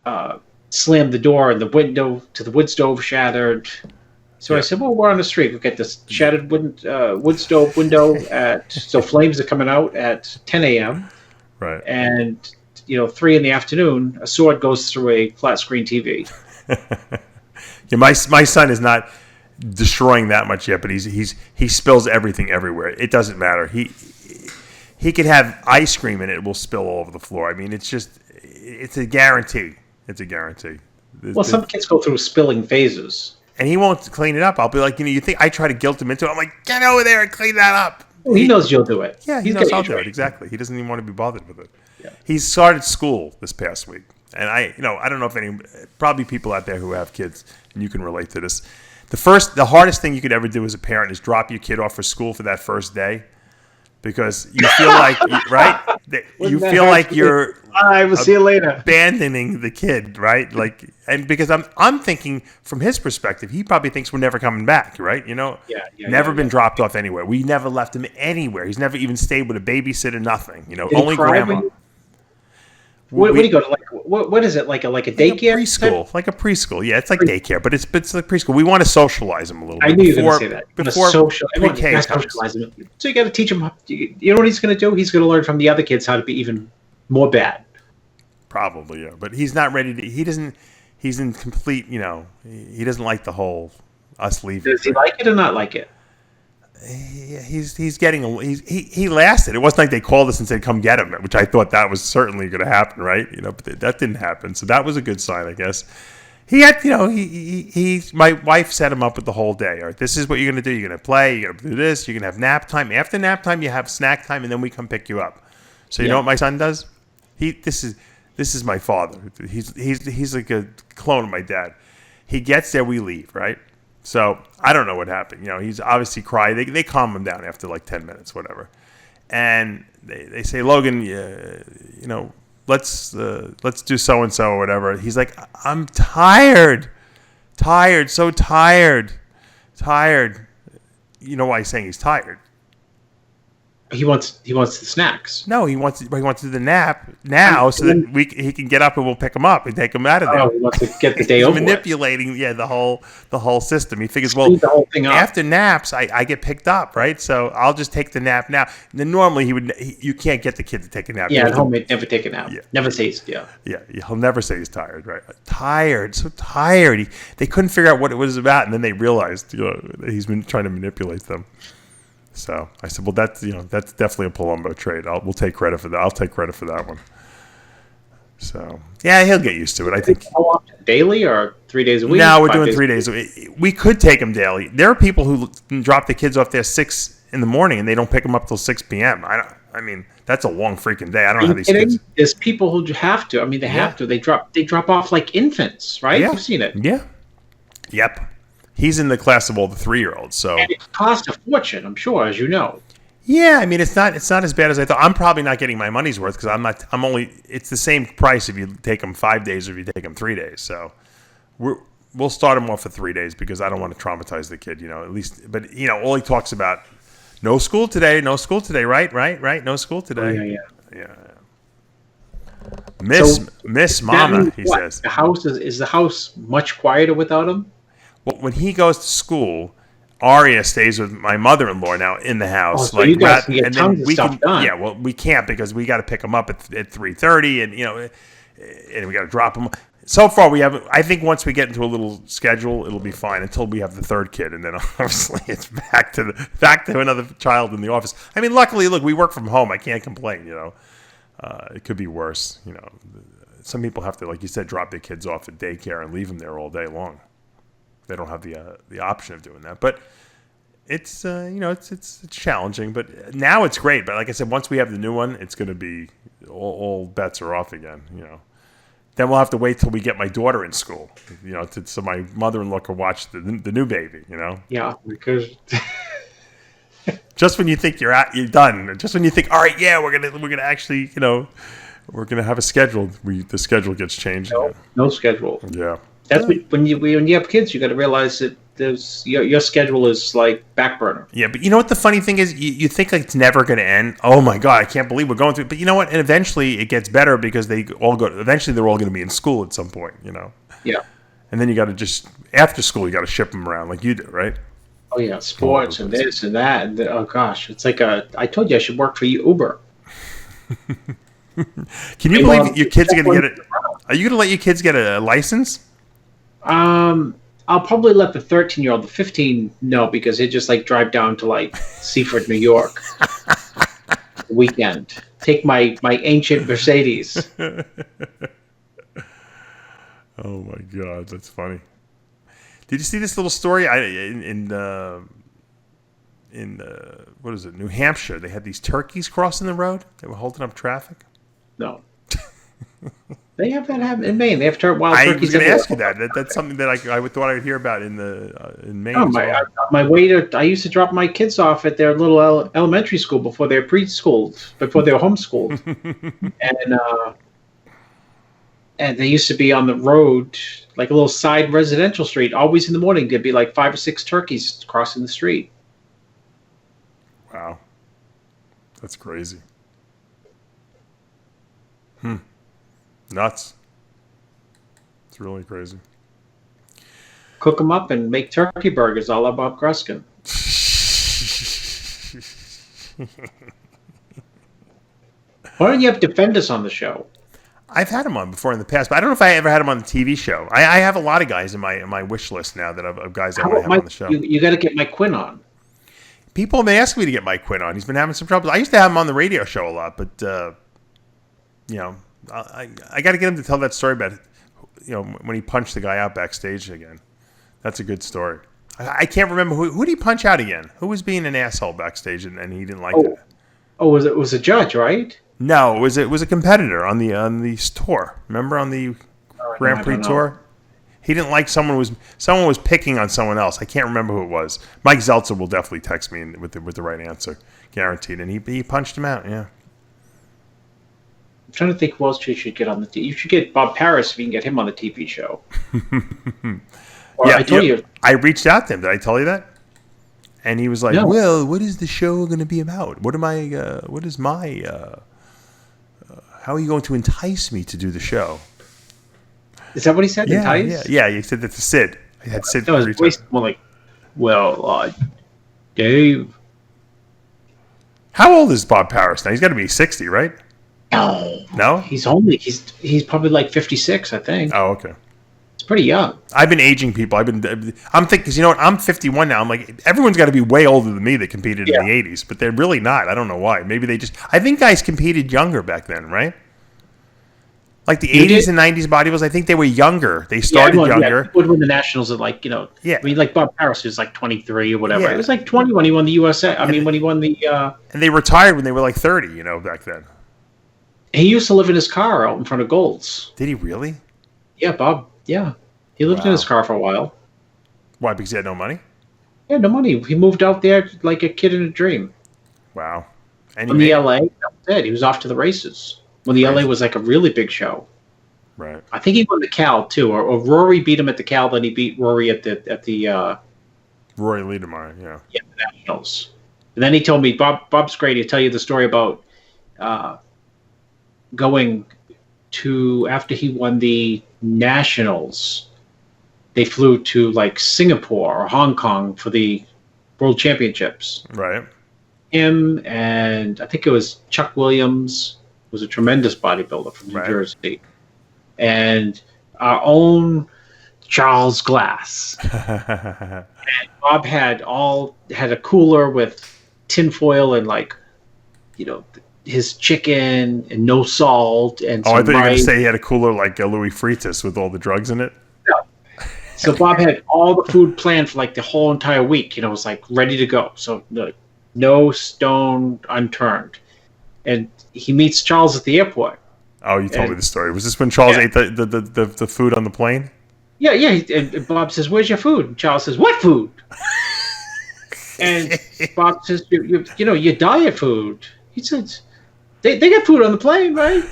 [SPEAKER 5] and slammed the door, and the window to the wood stove shattered. So I said, well, we're on the street. We've got this shattered wood stove window so flames are coming out at 10 a.m.
[SPEAKER 4] Right.
[SPEAKER 5] And, 3 in the afternoon, a sword goes through a flat screen TV.
[SPEAKER 4] Yeah, my son is not destroying that much yet, but he spills everything everywhere. It doesn't matter. He could have ice cream and it will spill all over the floor. I mean, it's a guarantee. It's a guarantee.
[SPEAKER 5] Well, some kids go through spilling phases.
[SPEAKER 4] And he won't clean it up. I'll be like, you think I try to guilt him into it. I'm like, get over there and clean that up.
[SPEAKER 5] Well, he knows you'll do it.
[SPEAKER 4] Yeah, he knows I'll do it. Exactly. He doesn't even want to be bothered with it. Yeah. He started school this past week. And I don't know if probably people out there who have kids, and you can relate to this. The hardest thing you could ever do as a parent is drop your kid off for school for that first day. Because you feel like, right? You feel like you're
[SPEAKER 5] I will see you later.
[SPEAKER 4] Abandoning the kid, right? And because I'm thinking from his perspective, he probably thinks we're never coming back, right? Never been dropped off anywhere. We never left him anywhere. He's never even stayed with a babysitter, nothing. Only grandma.
[SPEAKER 5] What do you go to? What is it? Like a daycare?
[SPEAKER 4] Preschool, like a preschool. Yeah, it's like daycare, but it's like preschool. We want to socialize him a little bit.
[SPEAKER 5] I knew you were going to say that.
[SPEAKER 4] Before
[SPEAKER 5] pre-K socialize him. So you got to teach him. You know what he's going to do? He's going to learn from the other kids how to be even more bad.
[SPEAKER 4] Probably, yeah. But he's not ready to. He doesn't. He's in complete. He doesn't like the whole us leaving.
[SPEAKER 5] Does he like it or not like it?
[SPEAKER 4] He's getting he lasted. It wasn't like they called us and said come get him, which I thought that was certainly going to happen, right? But that didn't happen. So that was a good sign, I guess. He had, my wife set him up with the whole day. All right, this is what you're going to do. You're going to play. You're going to do this. You're going to have nap time. After nap time, you have snack time, and then we come pick you up. So you know what my son does? This is my father. He's like a clone of my dad. He gets there, we leave, right? So I don't know what happened. He's obviously cried. They calm him down after like 10 minutes, whatever. And they say, Logan, let's do so and so or whatever. He's like, I'm tired, so tired. You know why he's saying he's tired?
[SPEAKER 5] He wants the snacks.
[SPEAKER 4] No, he wants to do the nap now so that he can get up and we'll pick him up and take him out of there.
[SPEAKER 5] Oh, he wants to get the day over.
[SPEAKER 4] Manipulating, the whole system. He figures,
[SPEAKER 5] the whole thing up.
[SPEAKER 4] After naps, I get picked up, right? So I'll just take the nap now. And then normally you can't get the kid to take a nap.
[SPEAKER 5] Yeah, at home he'd never take a nap. Yeah. Never say
[SPEAKER 4] he'll never say he's tired, right? Tired, so tired. They couldn't figure out what it was about, and then they realized, he's been trying to manipulate them. So I said, well, that's definitely a Palumbo trade. We'll take credit for that. I'll take credit for that one. So yeah, he'll get used to it. I think.
[SPEAKER 5] How often? Daily or 3 days a week?
[SPEAKER 4] No, we're doing 3 days a week. We could take him daily. There are people who drop the kids off there 6 in the morning and they don't pick them up till 6 p.m. I mean, that's a long freaking day. I don't know how these kids.
[SPEAKER 5] There's people who have to. I mean, they have to. They drop off like infants, right?
[SPEAKER 4] Yeah.
[SPEAKER 5] You've seen it.
[SPEAKER 4] Yeah. Yep. He's in the class of all the 3-year-olds, so
[SPEAKER 5] and it costs a fortune, I'm sure, as you know.
[SPEAKER 4] Yeah, I mean it's not as bad as I thought. I'm probably not getting my money's worth because it's the same price if you take them 5 days or if you take them 3 days. So we'll start him off for 3 days because I don't want to traumatize the kid, at least. But all he talks about, no school today, right, no school today.
[SPEAKER 5] Oh, yeah.
[SPEAKER 4] Miss Mama, he says.
[SPEAKER 5] The house is the house much quieter without him?
[SPEAKER 4] Well, when he goes to school, Aria stays with my mother-in-law now in the house.
[SPEAKER 5] Oh, so you guys can get tons of stuff done.
[SPEAKER 4] Yeah, well, we can't because we got to pick him up at 3:30, and we got to drop him. So far, we haven't. I think once we get into a little schedule, it'll be fine until we have the third kid, and then obviously it's back to another child in the office. I mean, luckily, look, we work from home. I can't complain. It could be worse. Some people have to, like you said, drop their kids off at daycare and leave them there all day long. They don't have the option of doing that, but it's it's challenging. But now it's great. But like I said, once we have the new one, it's going to be all bets are off again. Then we'll have to wait till we get my daughter in school. So my mother-in-law can watch the new baby.
[SPEAKER 5] Yeah, because
[SPEAKER 4] Just when you think you're done. Just when you think, all right, yeah, we're gonna actually, we're gonna have a schedule. The schedule gets changed.
[SPEAKER 5] No schedule.
[SPEAKER 4] Yeah.
[SPEAKER 5] That's when you have kids, you got to realize that your schedule is like back burner.
[SPEAKER 4] Yeah, but you know what the funny thing is? You think like it's never going to end. Oh my God, I can't believe we're going through. But you know what? And eventually it gets better because eventually they're all going to be in school at some point.
[SPEAKER 5] Yeah.
[SPEAKER 4] And then you got to just after school you got to ship them around like you do, right?
[SPEAKER 5] Oh yeah, sports and this and that. And oh gosh, it's like I told you I should work for Uber.
[SPEAKER 4] Can you believe your kids are going to get it? Are you going to let your kids get a license?
[SPEAKER 5] I'll probably let the 13-year-old, the 15, no, because they just like drive down to like Seaford, New York, weekend. Take my ancient Mercedes.
[SPEAKER 4] Oh my God, that's funny. Did you see this little story? In what is it? New Hampshire, they had these turkeys crossing the road. They were holding up traffic.
[SPEAKER 5] No. They have that happen in Maine. They have wild turkeys.
[SPEAKER 4] I was going to ask you that. That's something that I thought I would hear about in Maine.
[SPEAKER 5] Oh, my waiter. I used to drop my kids off at their little elementary school before they were preschooled, before they were homeschooled, and they used to be on the road, like a little side residential street. Always in the morning, there'd be like 5 or 6 turkeys crossing the street.
[SPEAKER 4] Wow, that's crazy. Nuts. It's really crazy.
[SPEAKER 5] Cook them up and make turkey burgers all about Gruskin. Why don't you have Defenders on the show?
[SPEAKER 4] I've had him on before in the past, but I don't know if I ever had him on the TV show. I have a lot of guys in my wish list now that of guys I want to have on the show.
[SPEAKER 5] You got to get Mike Quinn on.
[SPEAKER 4] People have been asking me to get Mike Quinn on. He's been having some trouble. I used to have him on the radio show a lot, but I got to get him to tell that story about when he punched the guy out backstage again. That's a good story. I can't remember who did he punch out again. Who was being an asshole backstage and he didn't like it?
[SPEAKER 5] Oh, it was a judge, right?
[SPEAKER 4] No, it was a competitor on the tour. Remember on the Grand Prix tour? He didn't like someone was picking on someone else. I can't remember who it was. Mike Zeltzer will definitely text me with the right answer, guaranteed. And he punched him out. Yeah.
[SPEAKER 5] I'm trying to think who else you should get on the TV. You should get Bob Paris if you can get him on the TV show. I told you. I
[SPEAKER 4] reached out to him. Did I tell you that? And he was like, no. Well, what is the show going to be about? How are you going to entice me to do the show?
[SPEAKER 5] Is that what he said?
[SPEAKER 4] Entice? Yeah. He said that to Sid. I had Sid.
[SPEAKER 5] No, his voice more like, Dave.
[SPEAKER 4] How old is Bob Paris now? He's got to be 60, right? No?
[SPEAKER 5] He's probably like 56, I think.
[SPEAKER 4] Oh, okay.
[SPEAKER 5] It's pretty young.
[SPEAKER 4] I've been aging people. I'm thinking, because you know what? I'm 51 now. I'm like, everyone's got to be way older than me that competed in the 80s, but they're really not. I don't know why. Maybe I think guys competed younger back then, right? Like the 80s and 90s bodybuilders, I think they were younger. They started younger.
[SPEAKER 5] Would win the nationals at I mean, like Bob Paris was like 23 or whatever. Yeah. It was like 20 when he won the USA. When he won the...
[SPEAKER 4] And they retired when they were like 30, back then.
[SPEAKER 5] He used to live in his car out in front of Gold's.
[SPEAKER 4] Did he really?
[SPEAKER 5] Yeah, Bob. Yeah. He lived in his car for a while.
[SPEAKER 4] Why? Because he had no money?
[SPEAKER 5] Yeah, no money. He moved out there like a kid in a dream.
[SPEAKER 4] Wow. And
[SPEAKER 5] from the LA, that was it. He was off to the races. When the LA was like a really big show.
[SPEAKER 4] Right.
[SPEAKER 5] I think he won the Cal too. Or Rory beat him at the Cal, then he beat Rory at the
[SPEAKER 4] Rory Liedermeyer, yeah.
[SPEAKER 5] Yeah, the Nationals. And then he told me, Bob's great, he'll tell you the story about going to, after he won the Nationals, they flew to like Singapore or Hong Kong for the World Championships.
[SPEAKER 4] Right.
[SPEAKER 5] Him and I think it was Chuck Williams, was a tremendous bodybuilder from New Jersey. And our own Charles Glass. And Bob had a cooler with tinfoil and his chicken and no salt and some
[SPEAKER 4] I thought you were going to
[SPEAKER 5] rice.
[SPEAKER 4] say he had a cooler like Louis Freitas with all the drugs in it.
[SPEAKER 5] Yeah. So Bob had all the food planned for like the whole entire week. It was like ready to go. So no stone unturned. And he meets Charles at the airport.
[SPEAKER 4] Oh, you told me the story. Was this when Charles ate the food on the plane?
[SPEAKER 5] Yeah. And Bob says, "Where's your food?" And Charles says, "What food?" And Bob says, your diet food. He says, they got food on the plane, right?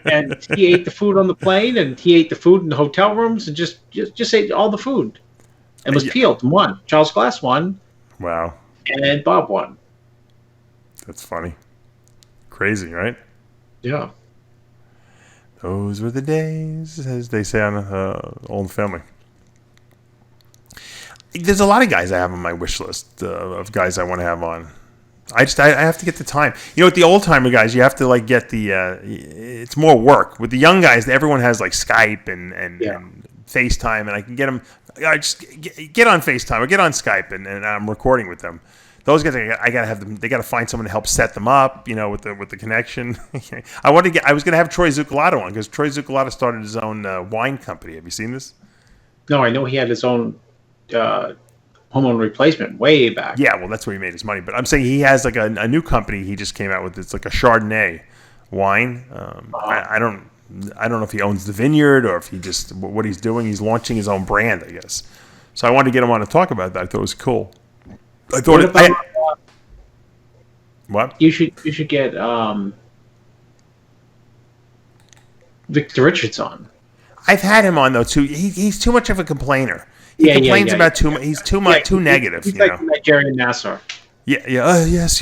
[SPEAKER 5] And he ate the food on the plane, and he ate the food in the hotel rooms, and just ate all the food. And was peeled and won. Charles Glass won.
[SPEAKER 4] Wow.
[SPEAKER 5] And Bob won.
[SPEAKER 4] That's funny. Crazy, right?
[SPEAKER 5] Yeah.
[SPEAKER 4] Those were the days, as they say on All in the Family. There's a lot of guys I have on my wish list of guys I want to have on. I have to get the time. With the old timer guys, you have to like get the. It's more work. With the young guys, everyone has like Skype and FaceTime, and I can get them. I just get on FaceTime or get on Skype, and I'm recording with them. Those guys, I gotta have them. They gotta find someone to help set them up, with the connection. I was gonna have Troy Zuccolotto on because Troy Zuccolotto started his own wine company. Have you seen this?
[SPEAKER 5] No, I know he had his own hormone replacement way back.
[SPEAKER 4] Yeah, well, that's where he made his money. But I'm saying he has like a new company he just came out with. It's like a Chardonnay wine. I don't know if he owns the vineyard or if he just what he's doing. He's launching his own brand, I guess. So I wanted to get him on to talk about that. I thought it was cool. I thought what?
[SPEAKER 5] You should get Victor Richards on.
[SPEAKER 4] I've had him on though too. He's too much of a complainer. He complains about too much. He's too much, too negative.
[SPEAKER 5] He's like Nigerian Nassar.
[SPEAKER 4] Yeah. Yes.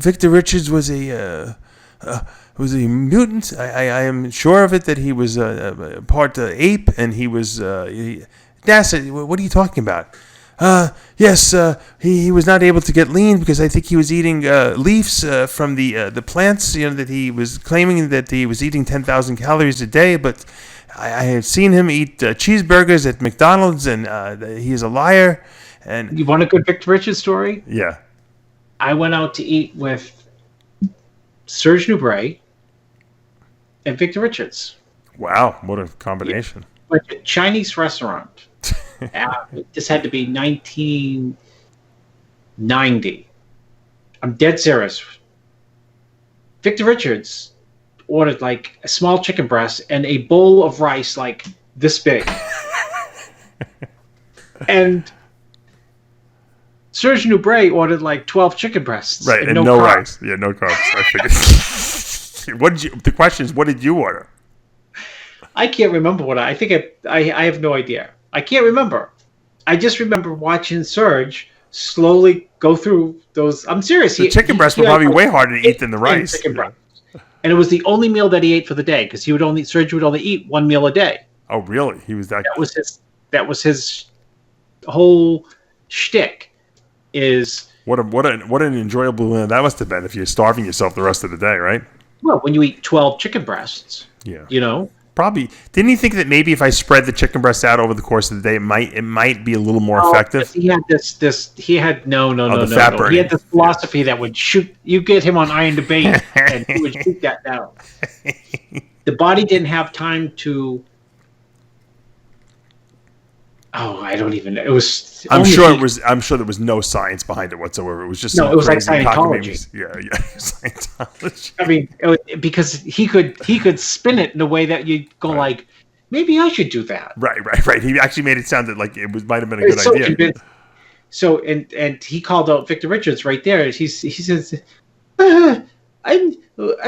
[SPEAKER 4] Victor Richards was a mutant. I am sure of it that he was part ape, and he was. NASA, what are you talking about? Yes, he was not able to get lean because I think he was eating leaves from the plants. That he was claiming that he was eating 10,000 calories a day, but I have seen him eat cheeseburgers at McDonald's, and he is a liar. And
[SPEAKER 5] you want a good Victor Richards story?
[SPEAKER 4] Yeah.
[SPEAKER 5] I went out to eat with Serge Nubret and Victor Richards.
[SPEAKER 4] Wow, what a combination!
[SPEAKER 5] Like a Chinese restaurant. This had to be 1990. I'm dead serious. Victor Richards ordered like a small chicken breast and a bowl of rice like this big. And Serge Nubret ordered like 12 chicken breasts.
[SPEAKER 4] Right, and no rice. Yeah, no carbs. I figured. The question is, what did you order?
[SPEAKER 5] I can't remember what I think. I have no idea. I can't remember. I just remember watching Serge slowly go through those. I'm serious.
[SPEAKER 4] The chicken breasts were probably way harder to eat than the rice.
[SPEAKER 5] And it was the only meal that he ate for the day because Serge would only eat one meal a day.
[SPEAKER 4] Oh, really? He was that.
[SPEAKER 5] That was his whole shtick. Is
[SPEAKER 4] what an enjoyable meal that must have been if you're starving yourself the rest of the day, right?
[SPEAKER 5] Well, when you eat 12 chicken breasts,
[SPEAKER 4] Probably. Didn't you think that maybe if I spread the chicken breasts out over the course of the day, it might be a little more effective?
[SPEAKER 5] He had this. He had no.
[SPEAKER 4] Burning.
[SPEAKER 5] He had this philosophy that would shoot. You get him on Iron Debate, and he would shoot that down. The body didn't have time to. Oh, I don't even know. It was.
[SPEAKER 4] I'm sure there was no science behind it whatsoever. It was just
[SPEAKER 5] it was like Scientology.
[SPEAKER 4] Yeah, Scientology.
[SPEAKER 5] I mean, because he could spin it in a way that you go like, maybe I should do that.
[SPEAKER 4] Right. He actually made it sound like might have been a good idea.
[SPEAKER 5] Convinced. So and he called out Victor Richards right there. He says, I'm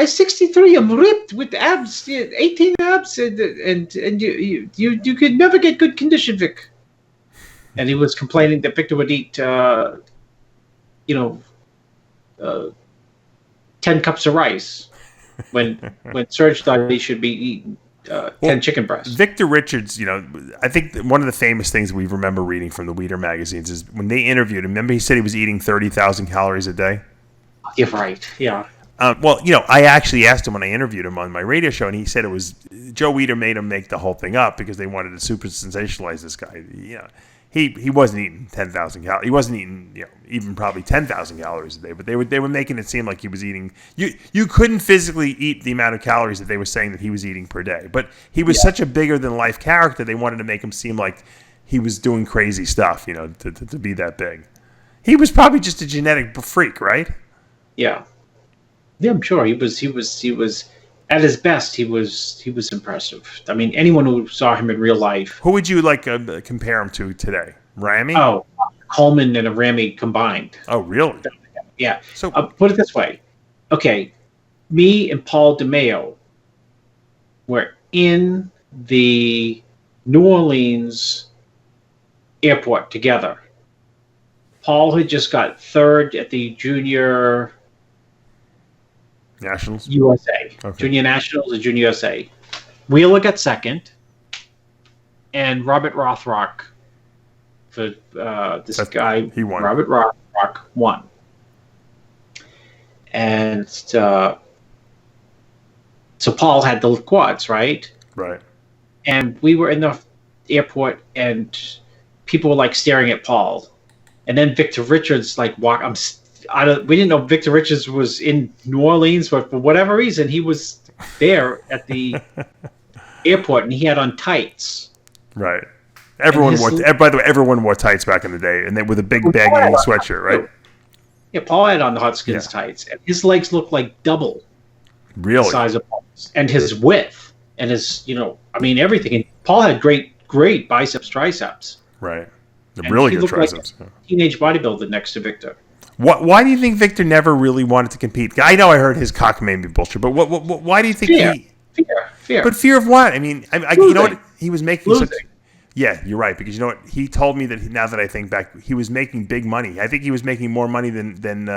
[SPEAKER 5] 63. I'm ripped with abs, 18 abs, and you could never get good condition, Vic. And he was complaining that Victor would eat, 10 cups of rice, when Serge thought he should be eating 10 chicken breasts.
[SPEAKER 4] Victor Richards, I think one of the famous things we remember reading from the Weider magazines is when they interviewed him. Remember, he said he was eating 30,000 calories a day.
[SPEAKER 5] You're right. Yeah.
[SPEAKER 4] I actually asked him when I interviewed him on my radio show, and he said it was Joe Weider made him make the whole thing up because they wanted to super sensationalize this guy. He wasn't eating 10,000 calories. He wasn't eating even probably 10,000 calories a day. But they were making it seem like he was eating. You couldn't physically eat the amount of calories that they were saying that he was eating per day. But he was such a bigger than life character. They wanted to make him seem like he was doing crazy stuff. To be that big. He was probably just a genetic freak, right?
[SPEAKER 5] Yeah. Yeah, I'm sure he was at his best. He was impressive. I mean, anyone who saw him in real life.
[SPEAKER 4] Who would you like compare him to today? Ramy?
[SPEAKER 5] Oh, Coleman and a Ramy combined.
[SPEAKER 4] Oh, really?
[SPEAKER 5] Yeah.
[SPEAKER 4] So
[SPEAKER 5] put it this way. Okay, me and Paul DeMeo were in the New Orleans airport together. Paul had just got third at the Junior
[SPEAKER 4] Nationals?
[SPEAKER 5] USA.
[SPEAKER 4] Okay.
[SPEAKER 5] Junior Nationals and Junior USA. Wheeler got second, and Robert Rothrock,
[SPEAKER 4] He won.
[SPEAKER 5] Robert Rothrock won. And so Paul had the quads, right?
[SPEAKER 4] Right.
[SPEAKER 5] And we were in the airport, and people were like staring at Paul. And then Victor Richards we didn't know Victor Richards was in New Orleans, but for whatever reason, he was there at the airport, and he had on tights.
[SPEAKER 4] Right. By the way, everyone wore tights back in the day, and they with a big baggy sweatshirt, right?
[SPEAKER 5] Yeah, Paul had on the Hotskins tights, and his legs looked like double
[SPEAKER 4] Really?
[SPEAKER 5] the size of Paul's, and his width, and his, everything. And Paul had great biceps, triceps.
[SPEAKER 4] Right. The
[SPEAKER 5] And
[SPEAKER 4] really
[SPEAKER 5] he
[SPEAKER 4] good
[SPEAKER 5] looked like
[SPEAKER 4] triceps.
[SPEAKER 5] a teenage bodybuilder next to Victor.
[SPEAKER 4] Why do you think Victor never really wanted to compete? I know I heard his cockamamie bullshit, but why do you think
[SPEAKER 5] Fear.
[SPEAKER 4] But fear of what? I mean, you know what? He was making
[SPEAKER 5] Losing.
[SPEAKER 4] Yeah, you're right. Because you know what? He told me that now that I think back, he was making big money. I think he was making more money than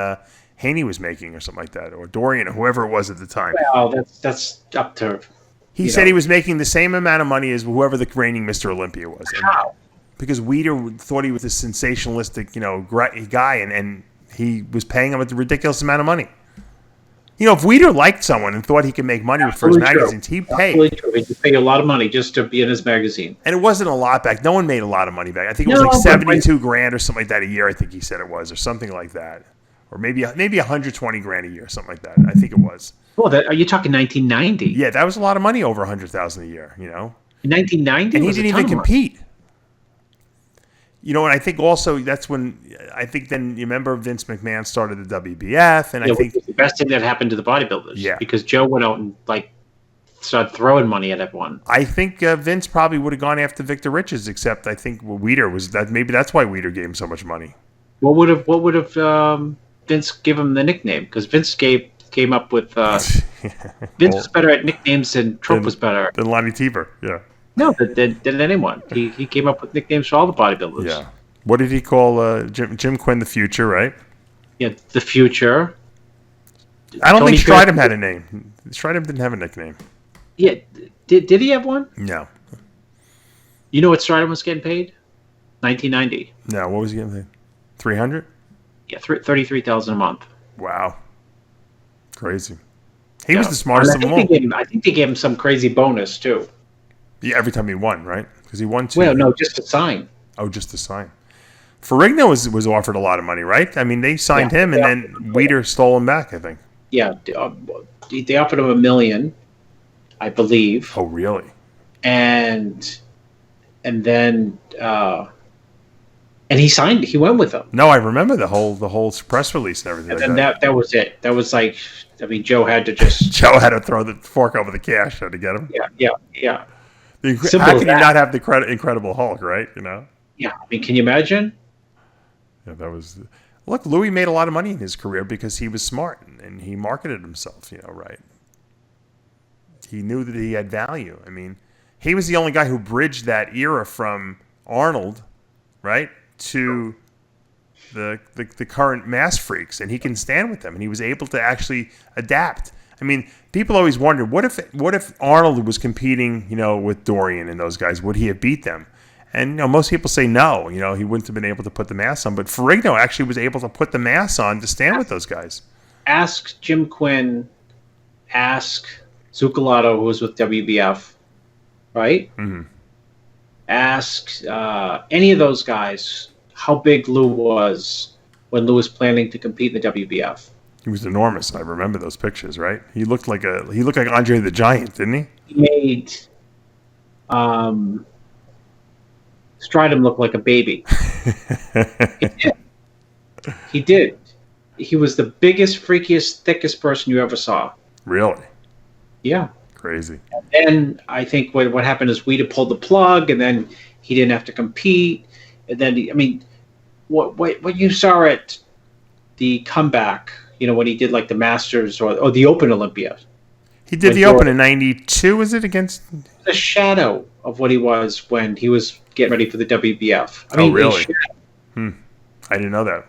[SPEAKER 4] Haney was making or something like that, or Dorian, or whoever it was at the time.
[SPEAKER 5] Well, that's up to...
[SPEAKER 4] He said he was making the same amount of money as whoever the reigning Mr. Olympia was.
[SPEAKER 5] How?
[SPEAKER 4] Because Weider thought he was a sensationalistic, guy, and he was paying him a ridiculous amount of money. If Weider liked someone and thought he could make money for his magazines, he'd pay.
[SPEAKER 5] Absolutely true. He'd pay a lot of money just to be in his magazine.
[SPEAKER 4] And it wasn't a lot back. No one made a lot of money back. I think it was like 72 grand or something like that a year. I think he said it was, or something like that, or maybe 120 grand a year, something like that. I think it was.
[SPEAKER 5] Well, are you talking 1990?
[SPEAKER 4] Yeah, that was a lot of money, over 100,000 a year.
[SPEAKER 5] In 1990,
[SPEAKER 4] and he didn't even compete. And I think also that's when then you remember Vince McMahon started the WBF, and I think
[SPEAKER 5] the best thing that happened to the bodybuilders.
[SPEAKER 4] Yeah,
[SPEAKER 5] because Joe went out and started throwing money at everyone.
[SPEAKER 4] I think Vince probably would have gone after Victor Richards, except I think Weider was that. Maybe that's why Weider gave him so much money.
[SPEAKER 5] What would have Vince give him the nickname? Because Vince came up with Vince was better at nicknames than Trump was better
[SPEAKER 4] than Lonnie Teber. Yeah.
[SPEAKER 5] No, than anyone. He came up with nicknames for all the bodybuilders.
[SPEAKER 4] Yeah. What did he call Jim Quinn the Future, right?
[SPEAKER 5] Yeah, the Future.
[SPEAKER 4] I don't think Stridham had a name. Stridham didn't have a nickname.
[SPEAKER 5] Yeah. Did he have one?
[SPEAKER 4] No.
[SPEAKER 5] You know what Stridham was getting paid? 1990.
[SPEAKER 4] No, what was he getting paid? 300?
[SPEAKER 5] Yeah, 33,000 a month.
[SPEAKER 4] Wow. Crazy. He was the smartest of them all.
[SPEAKER 5] I think they gave him some crazy bonus, too.
[SPEAKER 4] Yeah, every time he won, right? Because he won 2.
[SPEAKER 5] Well, no, just a sign.
[SPEAKER 4] Oh, just a sign. Ferrigno was offered a lot of money, right? I mean, they signed him, and then Weider stole him back, I think. Yeah,
[SPEAKER 5] they offered him $1 million, I believe.
[SPEAKER 4] Oh, really?
[SPEAKER 5] And then he signed. He went with them.
[SPEAKER 4] No, I remember the whole press release and everything.
[SPEAKER 5] And then that was it. That was like, Joe had to just
[SPEAKER 4] Joe had to throw the fork over the cash to get him.
[SPEAKER 5] Yeah.
[SPEAKER 4] How can you not have the Incredible Hulk, right?
[SPEAKER 5] Yeah, I mean, can you imagine?
[SPEAKER 4] Yeah, that was. Look, Louis made a lot of money in his career because he was smart and he marketed himself. Right? He knew that he had value. I mean, he was the only guy who bridged that era from Arnold, right, to the current mass freaks, and he can stand with them, and he was able to actually adapt. I mean, people always wonder, what if Arnold was competing, with Dorian and those guys, would he have beat them? And most people say no, he wouldn't have been able to put the mass on, but Ferrigno actually was able to put the mass on to stand with those guys.
[SPEAKER 5] Ask Jim Quinn, ask Zucchinato, who was with WBF, right? Mm-hmm. Ask any of those guys how big Lou was when Lou was planning to compete in the WBF.
[SPEAKER 4] He was enormous. I remember those pictures, right? He looked like Andre the Giant, didn't he?
[SPEAKER 5] He made Stridham look like a baby. He did. He was the biggest, freakiest, thickest person you ever saw.
[SPEAKER 4] Really?
[SPEAKER 5] Yeah.
[SPEAKER 4] Crazy.
[SPEAKER 5] And then I think what happened is Weider pulled the plug, and then he didn't have to compete. And then, I mean, what you saw at the comeback, when he did like the Masters or the Open Olympia.
[SPEAKER 4] He did the Open in 92, was it, against?
[SPEAKER 5] The shadow of what he was when he was getting ready for the WBF. I mean,
[SPEAKER 4] really? I didn't know that.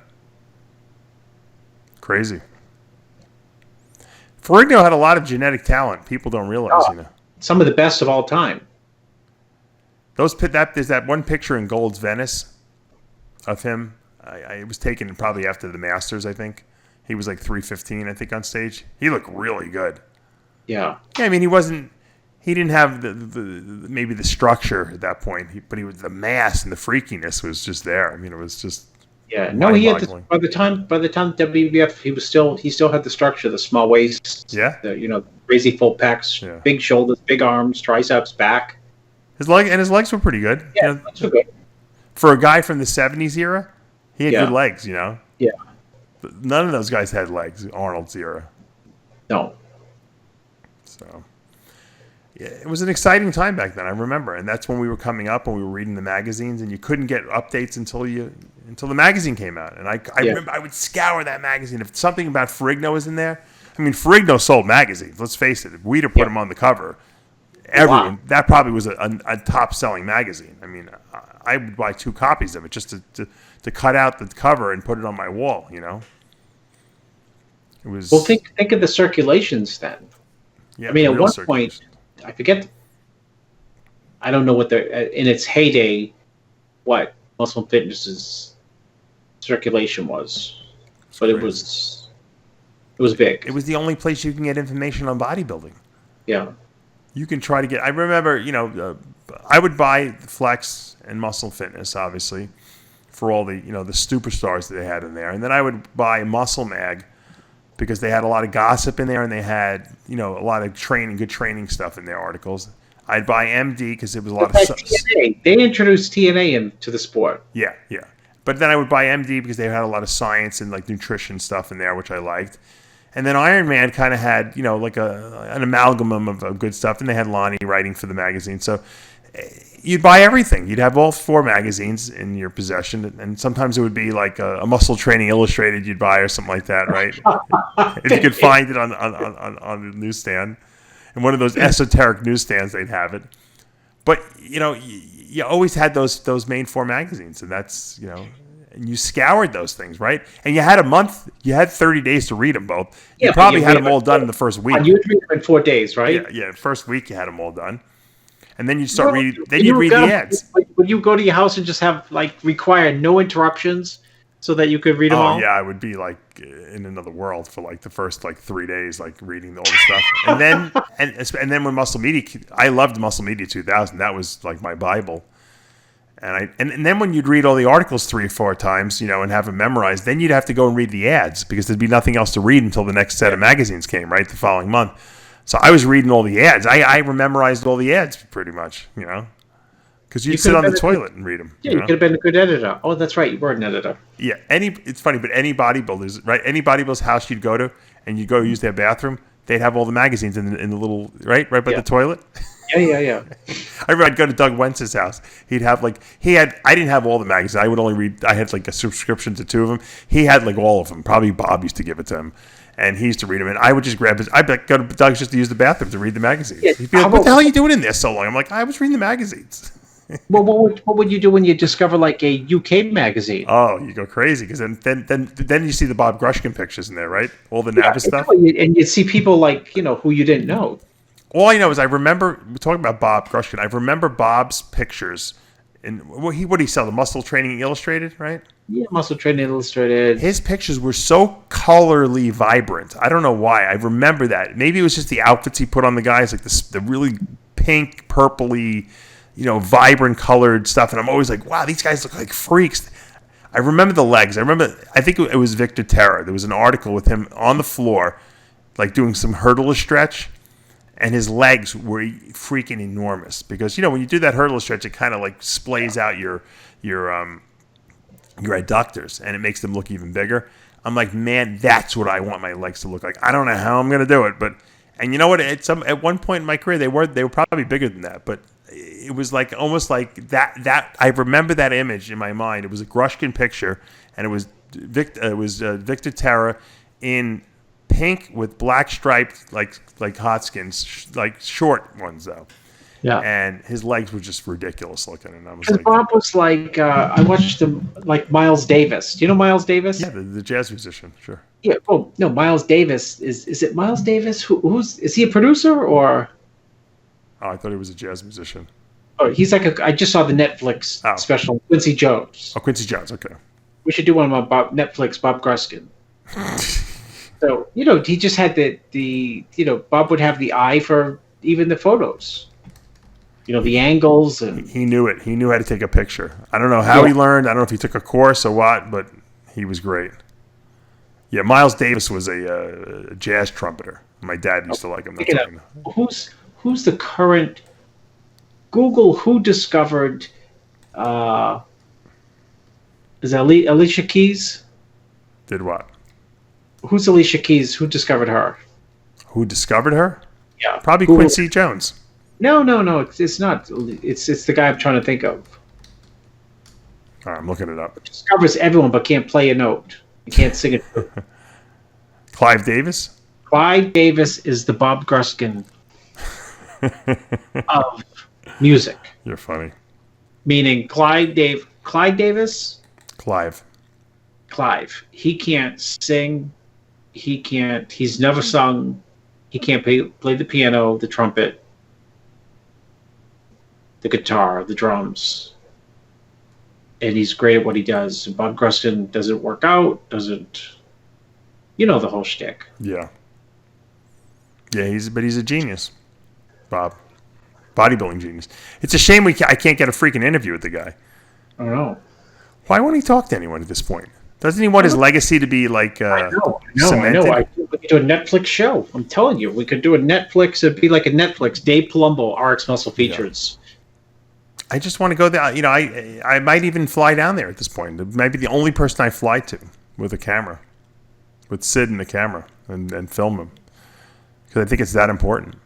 [SPEAKER 4] Crazy. Ferrigno had a lot of genetic talent. People don't realize,
[SPEAKER 5] Some of the best of all time.
[SPEAKER 4] There's that one picture in Gold's Venice of him. It was taken probably after the Masters, I think. He was like 315, I think, on stage. He looked really good.
[SPEAKER 5] Yeah.
[SPEAKER 4] Yeah, I mean, he didn't have maybe the structure at that point, but he was the mass and the freakiness was just there. I mean, it was just
[SPEAKER 5] he had by the time WBF he still had the structure, the small waist, the crazy full pecs, big shoulders, big arms, triceps, back.
[SPEAKER 4] His legs were pretty good.
[SPEAKER 5] Yeah, legs were good.
[SPEAKER 4] For a guy from the 70s era, he had good legs,
[SPEAKER 5] Yeah.
[SPEAKER 4] But none of those guys had legs, Arnold's era.
[SPEAKER 5] No.
[SPEAKER 4] So, yeah, it was an exciting time back then, I remember. And that's when we were coming up and we were reading the magazines, and you couldn't get updates until the magazine came out. And I remember I would scour that magazine. If something about Ferrigno was in there, I mean, Ferrigno sold magazines, let's face it. If Weider put him on the cover, everyone, that probably was a top-selling magazine. I mean, I would buy 2 copies of it just to cut out the cover and put it on my wall, It was...
[SPEAKER 5] Well, think of the circulations then.
[SPEAKER 4] Yeah,
[SPEAKER 5] I mean, at one point, I forget. I don't know what in its heyday, what Muscle Fitness's circulation was, but it was big.
[SPEAKER 4] It was the only place you can get information on bodybuilding.
[SPEAKER 5] Yeah,
[SPEAKER 4] you can try to get. I remember, I would buy Flex and Muscle Fitness, obviously, for all the the superstars that they had in there, and then I would buy Muscle Mag, because they had a lot of gossip in there and they had, a lot of good training stuff in their articles. I'd buy MD because it was a lot of
[SPEAKER 5] TNA. They introduced TNA into the sport.
[SPEAKER 4] Yeah. But then I would buy MD because they had a lot of science and like nutrition stuff in there, which I liked. And then Iron Man kind of had, like an amalgam of good stuff. And they had Lonnie writing for the magazine. So you'd buy everything. You'd have all 4 magazines in your possession, and sometimes it would be like a Muscle Training Illustrated you'd buy or something like that, right? If you could find it on the newsstand, and one of those esoteric newsstands, they'd have it. But you always had those main 4 magazines, and that's and you scoured those things, right? And you had a month, you had 30 days to read them both. You probably had them all done in the first week.
[SPEAKER 5] You'd read them in 4 days, right?
[SPEAKER 4] Yeah. First week you had them all done. And then you start reading. Then you read the ads.
[SPEAKER 5] Would you go to your house and just have require no interruptions, so that you could read them all?
[SPEAKER 4] Oh yeah, I would be like in another world for like the first 3 days, like reading all the stuff. And then and then when Muscle Media, I loved Muscle Media 2000. That was like my Bible. And then when you'd read all the articles 3 or 4 times, and have them memorized, then you'd have to go and read the ads because there'd be nothing else to read until the next set of magazines came, right, the following month. So I was reading all the ads. I memorized all the ads pretty much, because you'd sit on the toilet and read them.
[SPEAKER 5] Yeah, you could have been a good editor. Oh, that's right, you were an editor.
[SPEAKER 4] Yeah, it's funny, but any bodybuilder's house you'd go to and you go use their bathroom, they'd have all the magazines in the little right by the toilet.
[SPEAKER 5] Yeah.
[SPEAKER 4] I remember I'd go to Doug Wentz's house. He'd have I didn't have all the magazines. I would only read. I had a subscription to 2 of them. He had all of them. Probably Bob used to give it to him. And he used to read them, and I would just grab his. I'd go to Doug's just to use the bathroom to read the magazines. Yeah, he'd be like, "What the hell are you doing in there so long?" I'm like, "I was reading the magazines."
[SPEAKER 5] Well, what would you do when you discover a UK magazine?
[SPEAKER 4] Oh, you go crazy because then you see the Bob Grushkin pictures in there, right? All the Nava stuff,
[SPEAKER 5] and you see people who you didn't know.
[SPEAKER 4] All I know is I remember we're talking about Bob Grushkin. I remember Bob's pictures. And what did he sell? The Muscle Training Illustrated, right?
[SPEAKER 5] Yeah, Muscle Training Illustrated.
[SPEAKER 4] His pictures were so colorly vibrant. I don't know why. I remember that. Maybe it was just the outfits he put on the guys, like the really pink, purpley, vibrant colored stuff. And I'm always like, wow, these guys look like freaks. I remember the legs. I think it was Victor Terra. There was an article with him on the floor, doing some hurdle stretch. And his legs were freaking enormous because when you do that hurdle stretch, it kind of splays out your adductors and it makes them look even bigger. I'm like, man, that's what I want my legs to look like. I don't know how I'm gonna do it, but you know what? At one point in my career, they were probably bigger than that, but it was like almost like that. I remember that image in my mind. It was a Grushkin picture, and it was Victor Terra in pink with black striped like Hotskins, like short ones though.
[SPEAKER 5] Yeah.
[SPEAKER 4] And his legs were just ridiculous looking, and I was
[SPEAKER 5] Because
[SPEAKER 4] like,
[SPEAKER 5] Bob was like, I watched him like Miles Davis. Do you know Miles Davis?
[SPEAKER 4] yeah, the jazz musician, sure.
[SPEAKER 5] Yeah. Oh no, Miles Davis is it Miles Davis? Is he a producer or?
[SPEAKER 4] Oh, I thought he was a jazz musician.
[SPEAKER 5] Oh, he's like I just saw the Netflix special, Quincy Jones.
[SPEAKER 4] Oh, Quincy Jones. Okay.
[SPEAKER 5] We should do one about Netflix, Bob Gruskin. So he just had the Bob would have the eye for even the photos. The angles and
[SPEAKER 4] he knew it. He knew how to take a picture. I don't know how he learned. I don't know if he took a course or what, but he was great. Yeah, Miles Davis was a jazz trumpeter. My dad used to like him.
[SPEAKER 5] Who's the current? Google who discovered? Is that Alicia Keys?
[SPEAKER 4] Did what?
[SPEAKER 5] Who's Alicia Keys? Who discovered her?
[SPEAKER 4] Who discovered her?
[SPEAKER 5] Yeah,
[SPEAKER 4] probably
[SPEAKER 5] Google.
[SPEAKER 4] Quincy Jones.
[SPEAKER 5] No, it's not. It's the guy I'm trying to think of.
[SPEAKER 4] All right, I'm looking it up.
[SPEAKER 5] Discovers everyone but can't play a note. He can't sing it.
[SPEAKER 4] Clive Davis?
[SPEAKER 5] Clive Davis is the Bob Gruskin of music.
[SPEAKER 4] You're funny.
[SPEAKER 5] Meaning Clive Davis? Clive. He can't sing. He's never sung. He can't play the piano, the trumpet, the guitar, the drums. And he's great at what he does. And Bob Gruskin doesn't work out, the whole shtick.
[SPEAKER 4] Yeah. Yeah, he's a genius, Bob. Bodybuilding genius. It's a shame I can't get a freaking interview with the guy.
[SPEAKER 5] I don't know.
[SPEAKER 4] Why won't he talk to anyone at this point? Doesn't he want his legacy to be like cemented?
[SPEAKER 5] I know. We could do a Netflix show. I'm telling you, we could do a Netflix. It'd be like a Netflix. Dave Palumbo, RxMuscle features.
[SPEAKER 4] Yeah. I just want to go there. I might even fly down there at this point. It might be the only person I fly to with a camera, with Sid and the camera, and film him. Because I think it's that important.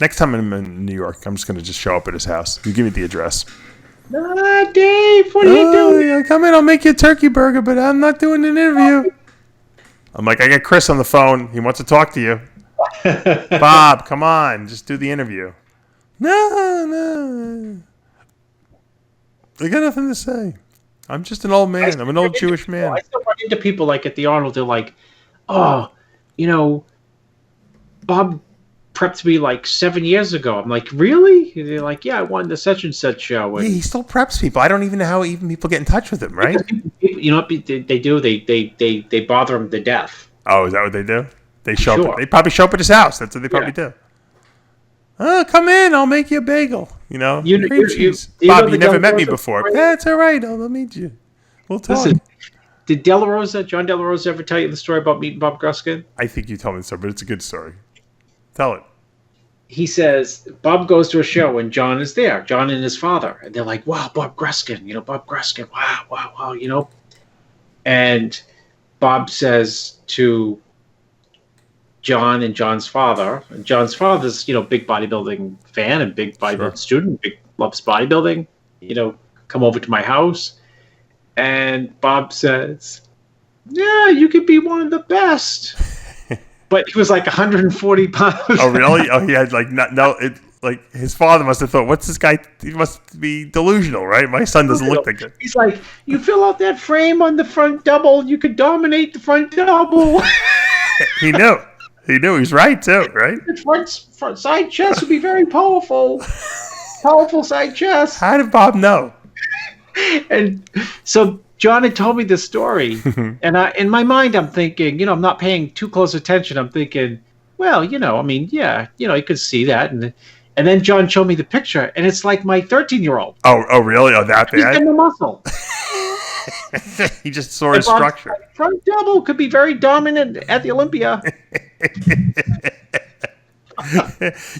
[SPEAKER 4] Next time I'm in New York, I'm just going to show up at his house. You give me the address.
[SPEAKER 5] Dave, what are you doing?
[SPEAKER 4] Come in, I'll make you a turkey burger, but I'm not doing an interview. I'm like, I got Chris on the phone. He wants to talk to you. Bob, come on, just do the interview. No. I got nothing to say. I'm just an old man. I'm an old Jewish man.
[SPEAKER 5] I still run into people like at the Arnold. They're like, Bob prepped me like 7 years ago. I'm like, really? And they're like, yeah, I won the such and such show. And
[SPEAKER 4] he still preps people. I don't even know how even people get in touch with him, right?
[SPEAKER 5] You know what they do? They bother him to death.
[SPEAKER 4] Oh, is that what they do? They show up. They probably show up at his house. That's what they probably do. Oh, come in. I'll make you a bagel. Cream cheese. Bob, you never met me before. That's all right. I'll meet you. We'll talk.
[SPEAKER 5] Listen, did John De La Rosa ever tell you the story about meeting Bob Gruskin?
[SPEAKER 4] I think you told me the story, but it's a good story. Tell it.
[SPEAKER 5] He says, Bob goes to a show and John is there, John and his father. And they're like, wow, Bob Gruskin, Bob Gruskin, wow. And Bob says to John and John's father, and John's father's, big bodybuilding fan and big bodybuilding student, loves bodybuilding, come over to my house. And Bob says, yeah, you could be one of the best. But he was like 140 pounds.
[SPEAKER 4] Oh, really? Oh, he had his father must have thought, what's this guy? He must be delusional, right? My son doesn't look that good.
[SPEAKER 5] He's like, you fill out that frame on the front double, you could dominate the front double.
[SPEAKER 4] He knew. He was right, too, right?
[SPEAKER 5] The front side chest would be very powerful. Powerful side chest.
[SPEAKER 4] How did Bob know?
[SPEAKER 5] And so John had told me this story, and in my mind, I'm thinking, I'm not paying too close attention. I'm thinking, well, you could see that, and then John showed me the picture, and it's like my 13-year-old.
[SPEAKER 4] Oh, really? Oh, that bad?
[SPEAKER 5] He's getting the muscle.
[SPEAKER 4] He just saw his structure.
[SPEAKER 5] Front double could be very dominant at the Olympia.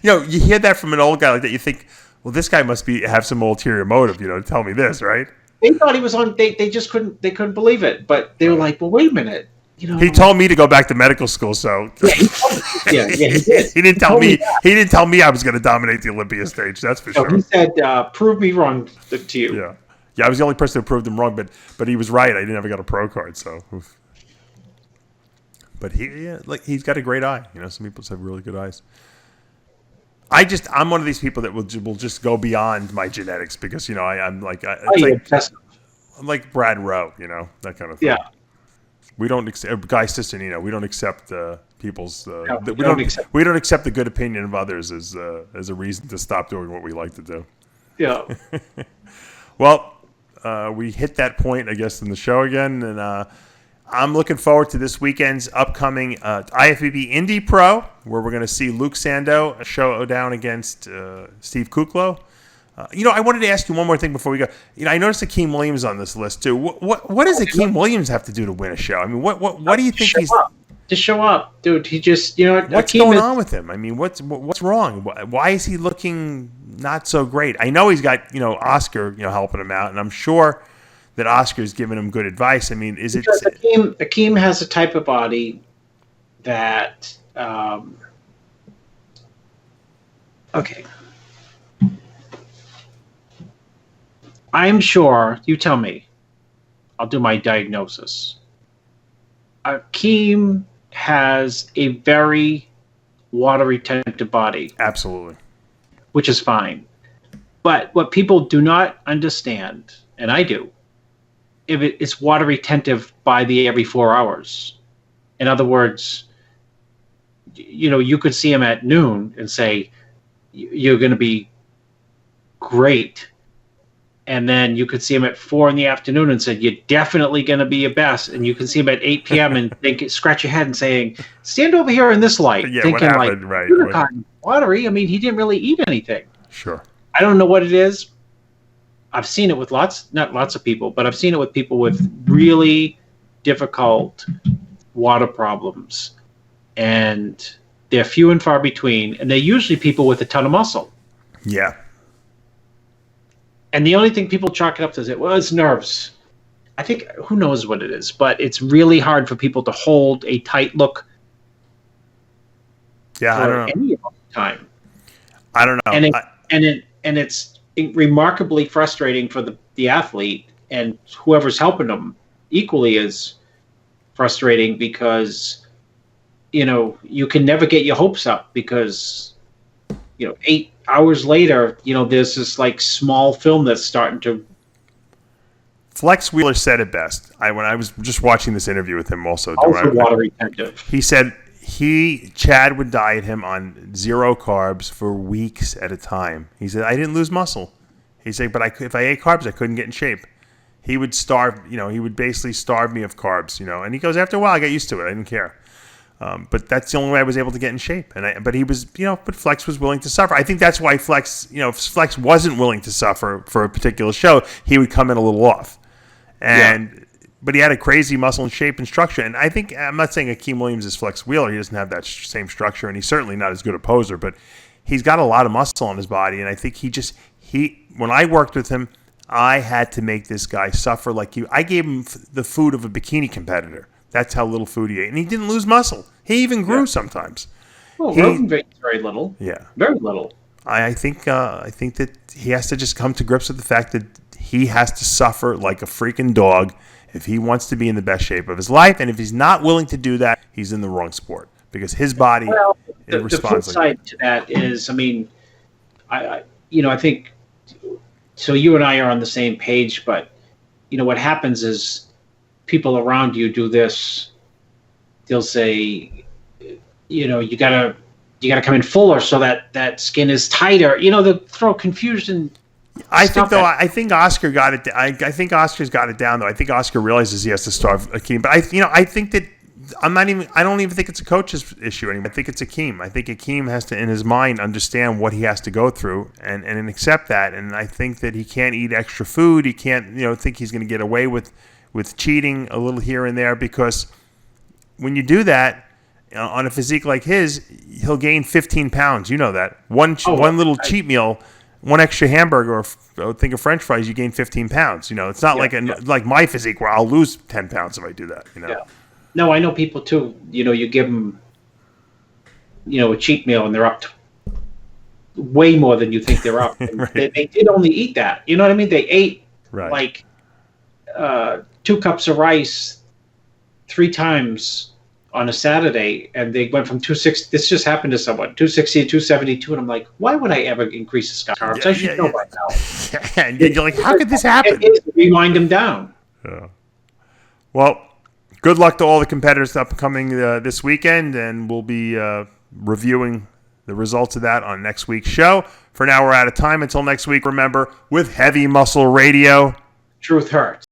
[SPEAKER 4] You hear that from an old guy like that, you think, well, this guy must have some ulterior motive, to tell me this, right?
[SPEAKER 5] They thought he was on. They just couldn't believe it. But they were like, well, wait a minute.
[SPEAKER 4] He told me to go back to medical school, so
[SPEAKER 5] yeah, he did.
[SPEAKER 4] he didn't tell me. He didn't tell me I was going to dominate the Olympia stage. That's for sure.
[SPEAKER 5] He said, "Prove me wrong to you."
[SPEAKER 4] Yeah. I was the only person who proved him wrong, but he was right. I never got a pro card, so. But he's got a great eye. Some people have really good eyes. I'm one of these people that will just go beyond my genetics because I'm like I'm like Brad Rowe, that kind of thing.
[SPEAKER 5] Yeah.
[SPEAKER 4] We don't accept Guy Sistine, we don't accept people's.
[SPEAKER 5] No,
[SPEAKER 4] we don't accept the good opinion of others as a reason to stop doing what we like to do.
[SPEAKER 5] Yeah.
[SPEAKER 4] Well, we hit that point, I guess, in the show again, and I'm looking forward to this weekend's upcoming IFBB Indy Pro, where we're going to see Luke Sandoe showdown against Steve Kuclo. I wanted to ask you one more thing before we go. I noticed Akeem Williams on this list too. What does Akeem Williams have to do to win a show? I mean, what do you think he's
[SPEAKER 5] to show up, dude? He just
[SPEAKER 4] what's going on with him? I mean, what's wrong? Why is he looking not so great? I know he's got Oscar helping him out, and I'm sure that Oscar's giving him good advice. I mean, is
[SPEAKER 5] because
[SPEAKER 4] it
[SPEAKER 5] Akeem has a type of body that okay. I'm sure, you tell me, I'll do my diagnosis. Akeem has a very water-retentive body.
[SPEAKER 4] Absolutely.
[SPEAKER 5] Which is fine. But what people do not understand, and I do, if it's water-retentive by the every 4 hours. In other words, you could see him at noon and say, you're going to be great. And then you could see him at 4 p.m. and said, you're definitely going to be your best. And you can see him at 8 p.m. and scratch your head and saying, stand over here in this light.
[SPEAKER 4] Yeah,
[SPEAKER 5] thinking
[SPEAKER 4] what happened? Right.
[SPEAKER 5] Watery. I mean, he didn't really eat anything.
[SPEAKER 4] Sure.
[SPEAKER 5] I don't know what it is. I've seen it with not lots of people, but I've seen it with people with really difficult water problems. And they're few and far between. And they're usually people with a ton of muscle.
[SPEAKER 4] Yeah.
[SPEAKER 5] And the only thing people chalk it up to is it's nerves. I think, who knows what it is, but it's really hard for people to hold a tight look.
[SPEAKER 4] Yeah, I don't know.
[SPEAKER 5] Any time.
[SPEAKER 4] I don't know.
[SPEAKER 5] And it's remarkably frustrating for the athlete, and whoever's helping them equally is frustrating because you can never get your hopes up because 8 hours later, there's this like small film that's starting to.
[SPEAKER 4] Flex Wheeler said it best. When I was just watching this interview with him, also
[SPEAKER 5] water retentive.
[SPEAKER 4] He said Chad would diet him on 0 carbs for weeks at a time. He said I didn't lose muscle. He said, but if I ate carbs, I couldn't get in shape. He would starve. He would basically starve me of carbs. And he goes, after a while, I got used to it. I didn't care. But that's the only way I was able to get in shape. But he was, but Flex was willing to suffer. I think that's why Flex, if Flex wasn't willing to suffer for a particular show, he would come in a little off. But he had a crazy muscle and shape and structure. And I think, I'm not saying Akeem Williams is Flex Wheeler. He doesn't have that same structure, and he's certainly not as good a poser. But he's got a lot of muscle on his body, and I think when I worked with him, I had to make this guy suffer like I gave him the food of a bikini competitor. That's how little food he ate. And he didn't lose muscle. He even grew sometimes.
[SPEAKER 5] Well, Rogan weighs very little.
[SPEAKER 4] Yeah.
[SPEAKER 5] Very little.
[SPEAKER 4] I think that he has to just come to grips with the fact that he has to suffer like a freaking dog if he wants to be in the best shape of his life. And if he's not willing to do that, he's in the wrong sport because his body
[SPEAKER 5] the flip side to that is, I think, so you and I are on the same page, but, what happens is people around you do this. They'll say, you gotta come in fuller so that skin is tighter. They'll throw confusion.
[SPEAKER 4] I think Oscar got it. I think Oscar's got it down though. I think Oscar realizes he has to starve Akeem. But I think that I don't even think it's a coach's issue anymore. I think it's Akeem. I think Akeem has to, in his mind, understand what he has to go through and accept that. And I think that he can't eat extra food. He can't, think he's going to get away with cheating a little here and there because when you do that on a physique like his, he'll gain 15 pounds. You know that. One little cheat meal, one extra hamburger or thing of French fries, you gain 15 pounds. It's not like my physique where I'll lose 10 pounds if I do that.
[SPEAKER 5] Yeah. No, I know people too. You give them, a cheat meal and they're up to way more than you think they're up.
[SPEAKER 4] Right.
[SPEAKER 5] They did only eat that. You know what I mean? They ate
[SPEAKER 4] Right.
[SPEAKER 5] like 2 cups of rice 3 times on a Saturday, and they went from 260. This just happened to someone, 260 to 272, and I'm like, why would I ever increase the carbs? I should know by now.
[SPEAKER 4] And you're like, how could this happen?
[SPEAKER 5] Rewind them down.
[SPEAKER 4] Yeah. Well, good luck to all the competitors upcoming this weekend, and we'll be reviewing the results of that on next week's show. For now, we're out of time. Until next week, remember, with Heavy Muscle Radio,
[SPEAKER 5] Truth hurts.